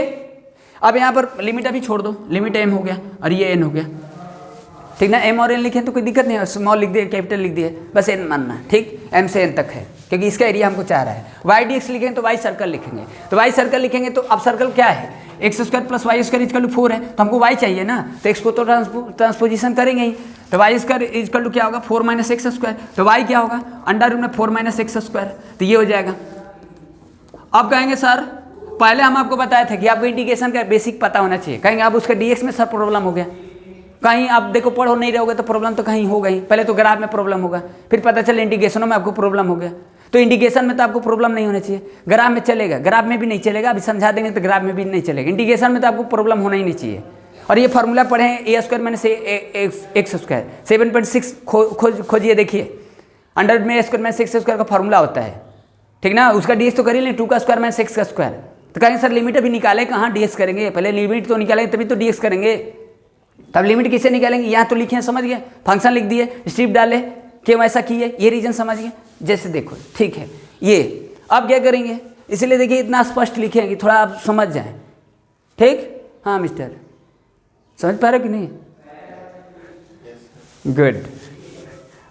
अब यहाँ पर लिमिट अभी छोड़ दो, लिमिट m हो गया और ये n हो गया, ठीक ना। m और n लिखे तो कोई दिक्कत नहीं है, स्मॉल लिख दिए कैपिटल लिख दिए, बस n मानना है, ठीक, m से n तक है क्योंकि इसका एरिया हमको चाह रहा है। y dx लिखेंगे तो y सर्कल लिखेंगे, तो y सर्कल लिखेंगे तो अब सर्कल क्या है, x square plus y square equal to 4 है, तो हमको y चाहिए ना, तो x को तो ट्रांसपोजिशन करेंगे ही, तो वाई स्क्वायर इक्वल टू क्या होगा 4 माइनस एक्स स्क्वायर, तो y क्या होगा अंडर रूट में 4 माइनस एक्स स्क्वायर, तो ये हो जाएगा। अब कहेंगे सर पहले हम आपको बताया था कि आपको इंटीग्रेशन का बेसिक पता होना चाहिए, कहेंगे आप उसका dx में सर प्रॉब्लम हो गया, कहीं आप देखो पढ़ो नहीं रहोगे तो प्रॉब्लम तो कहीं होगा ही, पहले तो ग्राफ में प्रॉब्लम होगा, फिर पता चले इंटीग्रेशनों में आपको प्रॉब्लम हो गया। तो इंटीग्रेशन में तो आपको प्रॉब्लम नहीं होना चाहिए, ग्राफ में चलेगा, ग्राफ में भी नहीं चलेगा, अभी समझा देंगे तो ग्राफ में भी नहीं चलेगा, इंटीग्रेशन में तो आपको प्रॉब्लम होना ही नहीं चाहिए। और ये फार्मूला पढ़े हैं ए स्क्वायर माइनस एक्स स्क्वायर 7.6 खोजिए, देखिए अंडर में ए स्क्वायर माइनस एक्स स्क्वायर का फार्मूला होता है, ठीक ना। उसका डीएक्स तो कर ही लें, 2 का स्क्वायर माइनस एक्स का स्क्वायर, तो कहेंगे सर लिमिट अभी निकाले कहाँ डीएक्स करेंगे, पहले लिमिट तो निकालेंगे तभी तो डीएक्स करेंगे, तब लिमिट किसे निकालेंगे, यहाँ तो लिखे समझ गए, फंक्शन लिख दिए, स्ट्रिप डाले, क्यों ऐसा किए, ये रीजन समझ गए। जैसे देखो ठीक है, ये अब क्या करेंगे, इसलिए देखिए इतना स्पष्ट लिखे कि थोड़ा आप समझ जाएं, ठीक। हाँ मिस्टर, समझ पा रहे कि नहीं, गुड।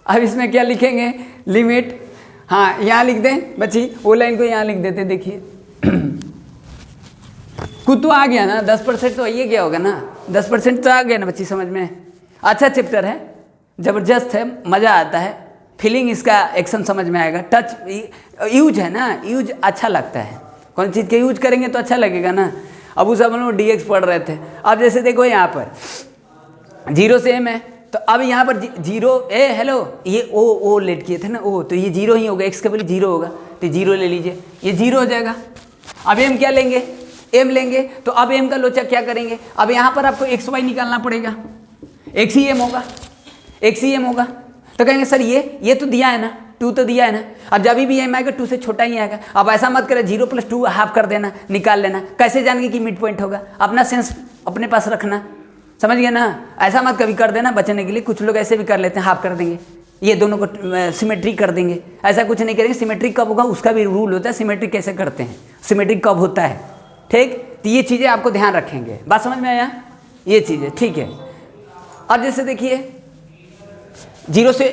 अब इसमें क्या लिखेंगे, लिमिट, हाँ यहाँ लिख दें बच्ची, वो लाइन को यहाँ लिख देते, देखिए कुछ तो आ गया ना, 10% तो ये क्या होगा ना, 10% तो आ गया ना बच्ची समझ में। अच्छा चैप्टर है, ज़बरदस्त है, मज़ा आता है, फीलिंग इसका एक्शन समझ में आएगा, टच यूज है ना, यूज अच्छा लगता है, कौन चीज़ के यूज करेंगे तो अच्छा लगेगा ना। अब उस हम लोग डीएक्स पढ़ रहे थे, अब जैसे देखो यहाँ पर 0 से m है, तो अब यहाँ पर 0 हेलो ये ओ लेट किए थे ना, ओ तो ये 0 ही होगा, x का वैल्यू 0 होगा, तो 0 ले लीजिए, ये 0 हो जाएगा। अब m क्या लेंगे, m लेंगे, तो अब m का लोचा क्या करेंगे, अब यहाँ पर आपको x y निकालना पड़ेगा, एक सी एम होगा, एक सी एम होगा। तो कहेंगे सर ये तो दिया है ना, 2 तो दिया है ना। अब जब भी एम आएगा 2 से छोटा ही आएगा। अब ऐसा मत करें 0 + 2 हाफ कर देना, निकाल लेना। कैसे जानेंगे कि मिड पॉइंट होगा? अपना सेंस अपने पास रखना, समझ गए ना। ऐसा मत कभी कर देना बचने के लिए। कुछ लोग ऐसे भी कर लेते हैं, हाफ कर देंगे, ये दोनों को सिमेट्री कर देंगे। ऐसा कुछ नहीं करेंगे। सिमेट्री कब होगा उसका भी रूल होता है। सिमेट्री कैसे करते हैं, सिमेट्री कब होता है, ठीक। तो ये चीज़ें आपको ध्यान रखेंगे। बात समझ में आया? ये चीज़ें ठीक है। अब जैसे देखिए 0 से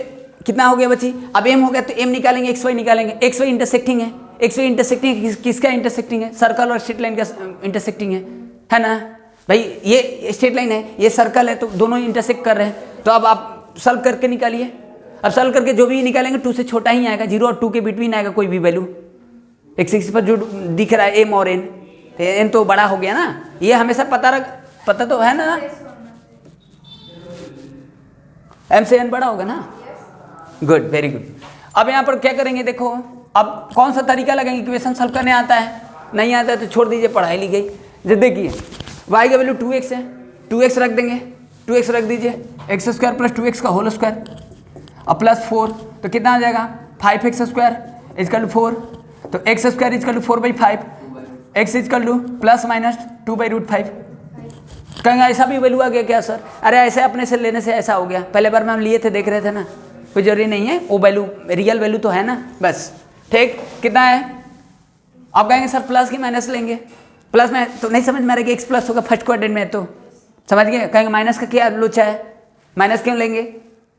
कितना हो गया बच्ची? अब m हो गया तो m निकालेंगे, xy निकालेंगे। xy इंटरसेक्टिंग है, xy इंटरसेक्टिंग किसका इंटरसेक्टिंग है? सर्कल और स्ट्रेट लाइन का इंटरसेक्टिंग है ना भाई। ये स्ट्रेट लाइन है, ये सर्कल है, तो दोनों इंटरसेक्ट कर रहे हैं। तो अब आप सॉल्व करके निकालिए। अब सॉल्व करके जो भी निकालेंगे 2 से छोटा ही आएगा, 0 और 2 के बिटवीन आएगा कोई भी वैल्यू। x पर जो दिख रहा है m और n, तो n तो बड़ा हो गया ना। ये हमेशा पता तो है ना, m से n बड़ा होगा ना। Good, very good. अब यहाँ पर क्या करेंगे देखो, अब कौन सा तरीका लगाएंगे? इक्वेशन सॉल्व करने आता है? नहीं आता है तो छोड़ दीजिए, पढ़ाई ली गई। जब देखिए y का वैल्यू 2x है, 2x रख देंगे, 2x रख दीजिए, x² + 2x का होल स्क्वायर अब +4, तो कितना आ जाएगा? 5x² = 4। तो x² = 4/5, x ± 2/5। कहेंगे ऐसा भी वैल्यू आ गया क्या सर? अरे ऐसे अपने से लेने से ऐसा हो गया। पहले बार में हम लिए थे, देख रहे थे ना, कोई जरूरी नहीं है। वो वैल्यू रियल वैल्यू तो है ना, बस ठीक। कितना है? आप कहेंगे सर प्लस की माइनस लेंगे। प्लस में तो नहीं समझ में आ रहा कि x प्लस होगा फर्स्ट क्वाड्रेंट में, तो समझ गए। कहेंगे माइनस का क्या लोचा है? माइनस क्यों लेंगे?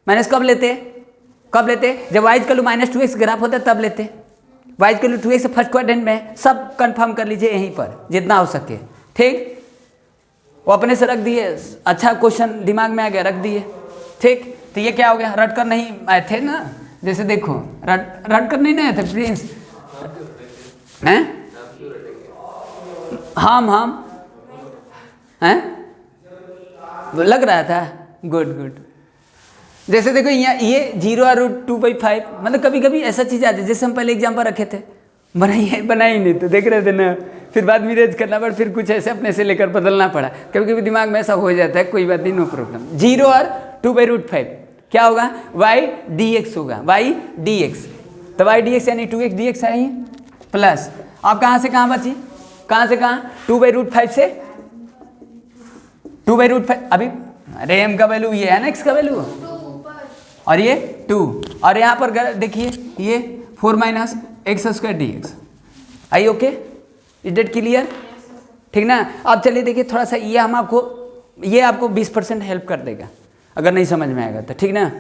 माइनस कब लेते? जब y = -2x ग्राफ होता है तब लेते। y = 2x फर्स्ट क्वाड्रेंट में, सब कंफर्म कर लीजिए यहीं पर जितना हो सके, ठीक। वो अपने से रख दिए, अच्छा क्वेश्चन दिमाग में आ गया, रख दिए, ठीक। तो ये क्या हो गया? रट कर नहीं आए थे ना, जैसे देखो रट कर नहीं आए थे प्रिंस, हैं? हम हैं? लग रहा था। गुड। जैसे देखो यहाँ ये 0 और √2/5, मतलब कभी कभी ऐसा चीज़ आ जाए। जैसे हम पहले एग्जाम्पल रखे थे, बनाई नहीं तो देख रहे थे ना, फिर बाद में रेज करना पड़ा, फिर कुछ ऐसे अपने से लेकर बदलना पड़ा। कभी कभी दिमाग में ऐसा हो जाता है, कोई बात नहीं, नो प्रॉब्लम। 0 और 2/5 क्या होगा? y dx होगा, y dx। तो y dx यानी 2x dx है ही, प्लस आप कहाँ से कहाँ बची? कहाँ से कहाँ? 2/5 से 2/5। अभी अरे m का वैल्यू ये है ना, x का वैल्यू, और ये 2, और यहाँ पर देखिए ये 4 - x² dx। I okay? Is that clear? ठीक ना। अब चलिए देखिए थोड़ा सा ये आपको 20% हेल्प कर देगा अगर नहीं समझ में आएगा तो, ठीक ना।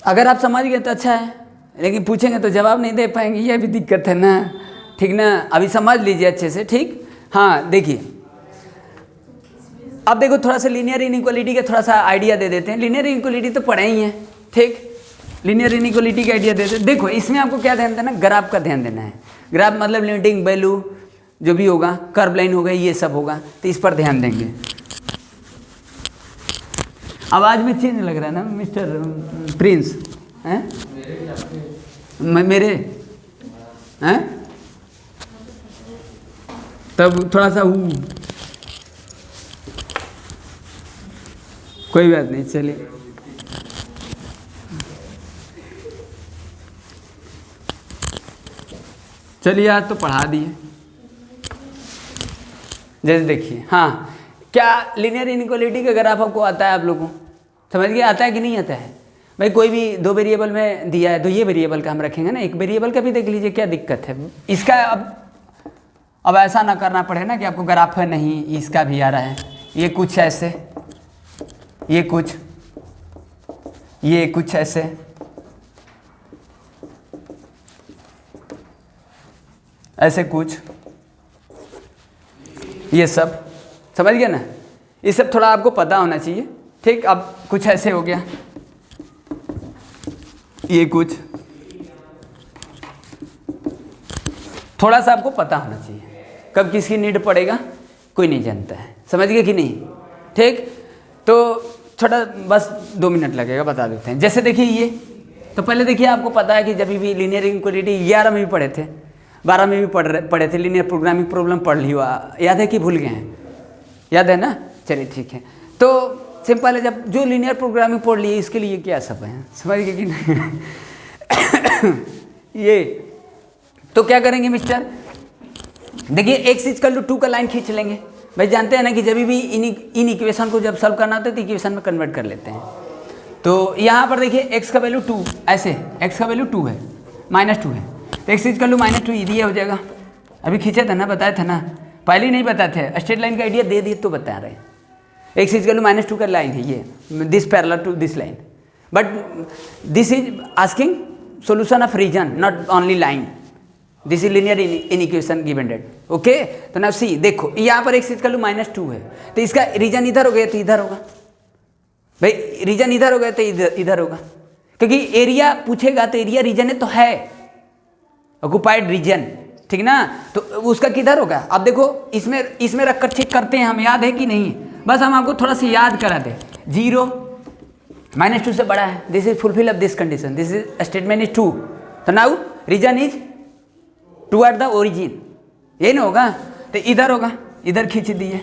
अगर आप समझ गए तो अच्छा है, लेकिन पूछेंगे तो जवाब नहीं दे पाएंगे, ये भी दिक्कत है ना, ठीक ना। अभी समझ लीजिए अच्छे से, ठीक। हाँ देखिए, अब देखो थोड़ा सा लीनियर इनइक्वालिटी का थोड़ा सा आइडिया दे देते हैं। लीनियर इनइक्वालिटी तो पढ़े ही है, ठीक। लीनियर इनइक्वालिटी का आइडिया देते हैं। देखो इसमें आपको क्या ध्यान देना? ग्राफ का ध्यान देना है। ग्राफ मतलब लिमिटिंग वैल्यू जो भी होगा, कर्व लाइन होगा, ये सब होगा, तो इस पर ध्यान देंगे। आवाज में चेंज लग रहा है ना मिस्टर प्रिंस, हैं? मेरे हैं? तब थोड़ा सा कोई बात नहीं, चलिए। चलिए आज तो पढ़ा दिए। जैसे देखिए, हाँ, क्या लीनियर इनइक्वालिटी का ग्राफ आपको आता है? आप लोगों को समझ गया आता है कि नहीं आता है? भाई कोई भी 2 वेरिएबल में दिया है तो ये वेरिएबल का हम रखेंगे ना, एक वेरिएबल का भी देख लीजिए, क्या दिक्कत है इसका। अब ऐसा ना करना पड़े ना कि आपको ग्राफ है नहीं, इसका भी आ रहा है, ये कुछ ऐसे, ये कुछ ऐसे, ऐसे कुछ, ये सब समझ गए ना। ये सब थोड़ा आपको पता होना चाहिए, ठीक। अब कुछ ऐसे हो गया, ये कुछ, थोड़ा सा आपको पता होना चाहिए। कब किसकी नीड पड़ेगा कोई नहीं जानता है, समझ गए कि नहीं, ठीक। तो थोड़ा बस 2 मिनट लगेगा, बता देते हैं। जैसे देखिए ये, तो पहले देखिए आपको पता है कि जब भी लीनियर इनइक्वालिटी 11 में भी पढ़े थे, 12 में भी पढ़े थे, लीनियर प्रोग्रामिंग प्रॉब्लम पढ़ ली हो, याद है कि भूल गए हैं? याद है ना, चलिए ठीक है। तो सिंपल है, जब जो लीनियर प्रोग्रामिंग पढ़ लिए इसके लिए क्या सब है, समझ गए कि नहीं? ये तो क्या करेंगे मिस्टर, देखिए x इक्वल टू 2 का लाइन खींच लेंगे। भाई जानते हैं ना कि जब भी इन इक्वेशन को जब सॉल्व करना होता है तो इक्वेशन में कन्वर्ट कर लेते हैं। तो यहाँ पर देखिए x का वैल्यू 2, ऐसे x का वैल्यू 2 है, -2 है, तो x इक्वल टू -2 ये हो जाएगा। अभी खींचे थे ना, बताया था ना, पहले ही नहीं बताए थे, स्ट्रेट लाइन का आइडिया दे दिए तो बता रहे हैं। x इक्वल टू -2 का लाइन है ये, this parallel to this line, but this is asking solution of region, not only line. This is linear inequation given that. Okay, तो ना सी देखो यहाँ पर x इक्वल टू -2 है, तो इसका रीजन इधर हो गया तो इधर होगा, भाई रीजन इधर हो गया तो इधर होगा, क्योंकि एरिया पूछेगा तो एरिया रीजन है तो है ऑक्युपाइड रीजन, ठीक ना, तो उसका किधर होगा। अब देखो इसमें रखकर चेक करते हैं हम, याद है कि नहीं, बस हम आपको थोड़ा सा याद करा दें। 0 -2 से बड़ा है, this is fulfil of this condition, this is statement is true, तो now region is toward the origin, यही ना होगा, तो इधर होगा, इधर खींच दिए,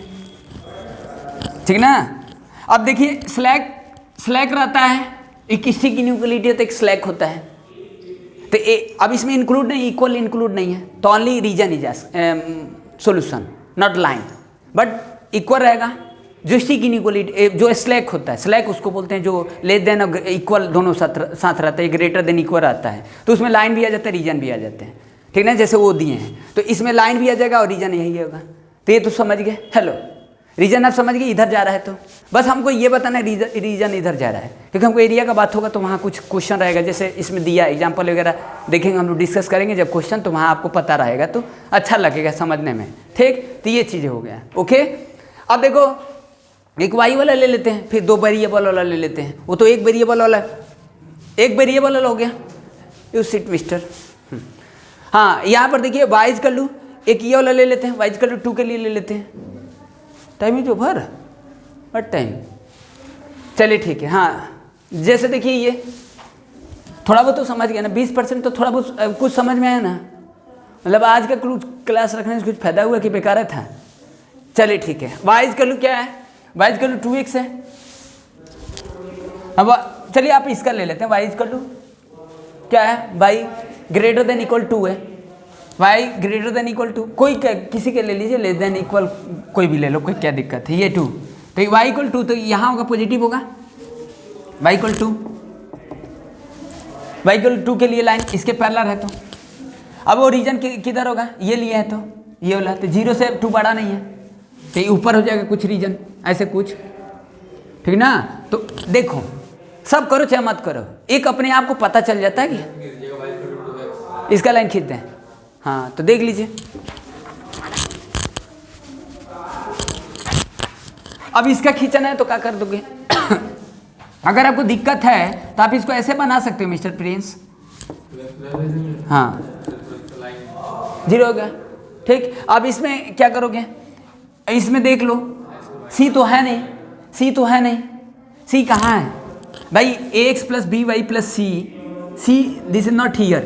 ठीक ना। अब देखिए स्लैक रहता है, इक्विस्टिक इनइक्वालिटी तो एक स्लैक होता है, तो अब इसमें इंक्लूड नहीं, इक्वल इंक्लूड नहीं है, तो only region is solution not line, but equal रहेगा। जो स्टिक इनइक्वालिटी जो स्लैक होता है, स्लैक उसको बोलते हैं जो लेस देन और इक्वल दोनों साथ रहता है, ग्रेटर देन इक्वल आता है, तो उसमें लाइन भी आ जाता है, रीजन भी आ जाते हैं, ठीक ना, जैसे वो दिए हैं, तो इसमें लाइन भी आ जाएगा और रीजन यही होगा। तो ये तो समझ गए, हेलो रीजन आप समझ गए, इधर जा रहा है, तो बस हमको ये बताना है रीजन इधर जा रहा है, क्योंकि हमको एरिया का बात होगा तो वहाँ कुछ क्वेश्चन रहेगा, जैसे इसमें दिया एग्जाम्पल वगैरह देखेंगे, हम लोग डिस्कस करेंगे जब क्वेश्चन, तो वहाँ आपको पता रहेगा तो अच्छा लगेगा समझने में, ठीक। तो ये चीज़ें हो गया, ओके। अब देखो एक वाई वाला ले लेते हैं, फिर 2 वेरिएबल वाला ले लेते हैं, वो तो एक वेरिएबल वाला हो गया, यू सिट मिस्टर। हाँ यहाँ पर देखिए वाई इक्वल टू, एक ये वाला ले लेते हैं, वाई इक्वल टू 2 के लिए ले लेते हैं, time is over, what time, चलिए ठीक है। हाँ जैसे देखिए ये थोड़ा बहुत तो समझ गया ना, 20% तो थोड़ा बहुत कुछ समझ में आया ना, मतलब आज का क्लास रखने से कुछ फायदा हुआ कि बेकार था। चलिए ठीक है, वाई इक्वल टू क्या है, वाई इक्वल टू 2x है। अब चलिए आप इसका ले लेते हैं, वाई इक्वल टू क्या है, वाई ग्रेटर देन इक्वल 2 है, वाई ग्रेटर देन इक्वल 2, कोई किसी के ले लीजिए, लेस देन इक्वल कोई भी ले लो, कोई क्या दिक्कत है, ये 2, तो वाई इक्वल 2, तो यहाँ होगा पॉजिटिव होगा, वाई इक्वल 2 के लिए लाइन इसके पैरेलल है, तो अब वो रीजन किधर होगा, ये लिए है तो ये वाला, तो 0 से 2 बड़ा नहीं है, तो ये ऊपर हो जाएगा कुछ रीजन, ऐसे कुछ, ठीक ना। तो देखो सब करो चाहे मत करो, एक अपने आप को पता चल जाता है कि इसका लाइन खींचते हैं। हाँ तो देख लीजिए, अब इसका खींचना है तो क्या कर दोगे अगर आपको दिक्कत है तो आप इसको ऐसे बना सकते हो मिस्टर प्रिंस, हाँ 0 हो गया, ठीक। अब इसमें क्या करोगे, इसमें देख लो, सी तो है नहीं, सी कहाँ है भाई, ax plus B Y plus C this is not here,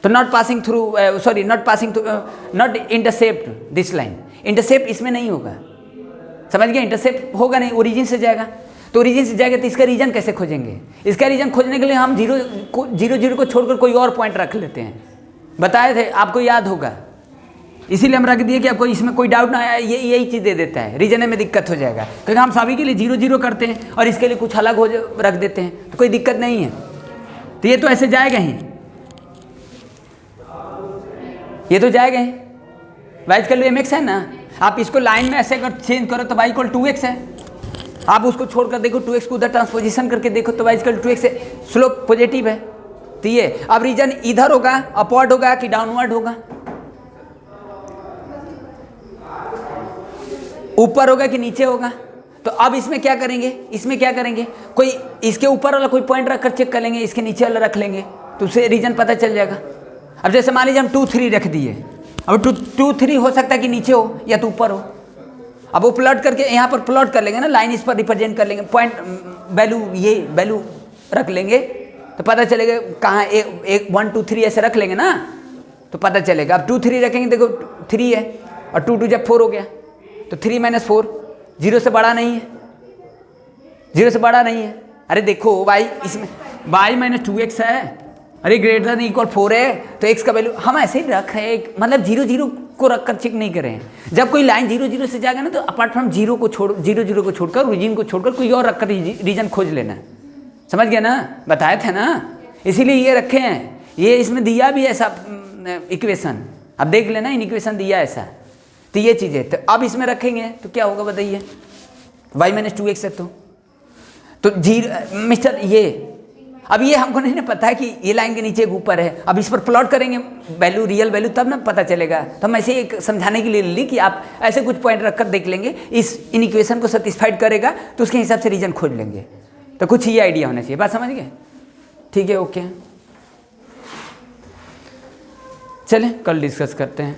तो not passing through, sorry not intercept this line, intercept इसमें नहीं होगा, समझ गए, इंटरसेप्ट होगा नहीं, ओरिजिन से जाएगा, तो ओरिजिन से जाएगा तो इसका रीजन कैसे खोजेंगे, इसका रीजन खोजने के लिए हम 0 को छोड़कर कोई और पॉइंट रख लेते हैं, बताए थे आपको, याद होगा, इसीलिए हम रख दिए कि आपको इसमें कोई डाउट ना आया, यही चीज़ दे देता है, रीजन में दिक्कत हो जाएगा, क्योंकि हम सभी के लिए 0 करते हैं और इसके लिए कुछ अलग रख देते हैं, तो कोई दिक्कत नहीं है, तो ये तो ऐसे जाएगा ही, ये तो जाएगा ही, वाई इक्वल टू mx है ना, आप इसको लाइन में ऐसे अगर चेंज करो तो वाई इक्वल 2x है, आप उसको छोड़कर देखो 2x को उधर ट्रांसपोजिशन करके देखो तो वाई इक्वल 2x है, स्लोप पॉजिटिव है, तो ये अब रीजन इधर होगा, अपवर्ड होगा कि डाउनवर्ड होगा, ऊपर होगा कि नीचे होगा, तो अब इसमें क्या करेंगे, कोई इसके ऊपर वाला कोई पॉइंट रखकर चेक कर लेंगे, इसके नीचे वाला रख लेंगे, तो उससे रीजन पता चल जाएगा। अब जैसे मान लीजिए हम 2 3 रख दिए, अब 2 3 हो सकता है कि नीचे हो या तो ऊपर हो, अब वो प्लॉट करके यहाँ पर प्लॉट कर लेंगे ना, लाइन इस पर रिप्रेजेंट कर लेंगे, पॉइंट वैल्यू रख लेंगे, तो पता चलेगा कहाँ 1 2 3 ऐसे रख लेंगे ना, तो पता चलेगा। अब 2 3 रखेंगे, देखो 3 है और 2 2 जब 4 हो गया, तो 3 - 4 जीरो से बड़ा नहीं है, जीरो से बड़ा नहीं है। अरे देखो वाई, इसमें वाई माइनस 2x है, अरे ग्रेटर देन इक्वल 4 है, तो x का वैल्यू हम ऐसे ही रख रहे हैं, मतलब जीरो जीरो को रख कर चेक नहीं कर रहे हैं। जब कोई लाइन जीरो जीरो से जाएगा ना तो अपार्ट फ्रॉम जीरो को छोड़कर ओरिजिन को छोड़कर कोई और रखकर रीजन खोज लेना, समझ गया ना, बताए थे ना, इसीलिए ये रखे हैं। ये इसमें दिया भी ऐसा इक्वेशन, अब देख लेना, इन इक्वेशन दिया ऐसा, तो ये चीज़ है। तो अब इसमें रखेंगे तो क्या होगा बताइए, y माइनस 2x है तो जीरो मिस्टर ये, अब ये हमको नहीं पता है कि ये लाइन के नीचे एक ऊपर है, अब इस पर प्लॉट करेंगे वैल्यू, रियल वैल्यू, तब ना पता चलेगा। तो हम ऐसे एक समझाने के लिए ली कि आप ऐसे कुछ पॉइंट रखकर देख लेंगे, इन इक्वेशन को सेटिस्फाइड करेगा तो उसके हिसाब से रीजन खोज लेंगे। तो कुछ ये आइडिया होना चाहिए, बात समझ गए, ठीक है, ओके, चलें कल डिस्कस करते हैं।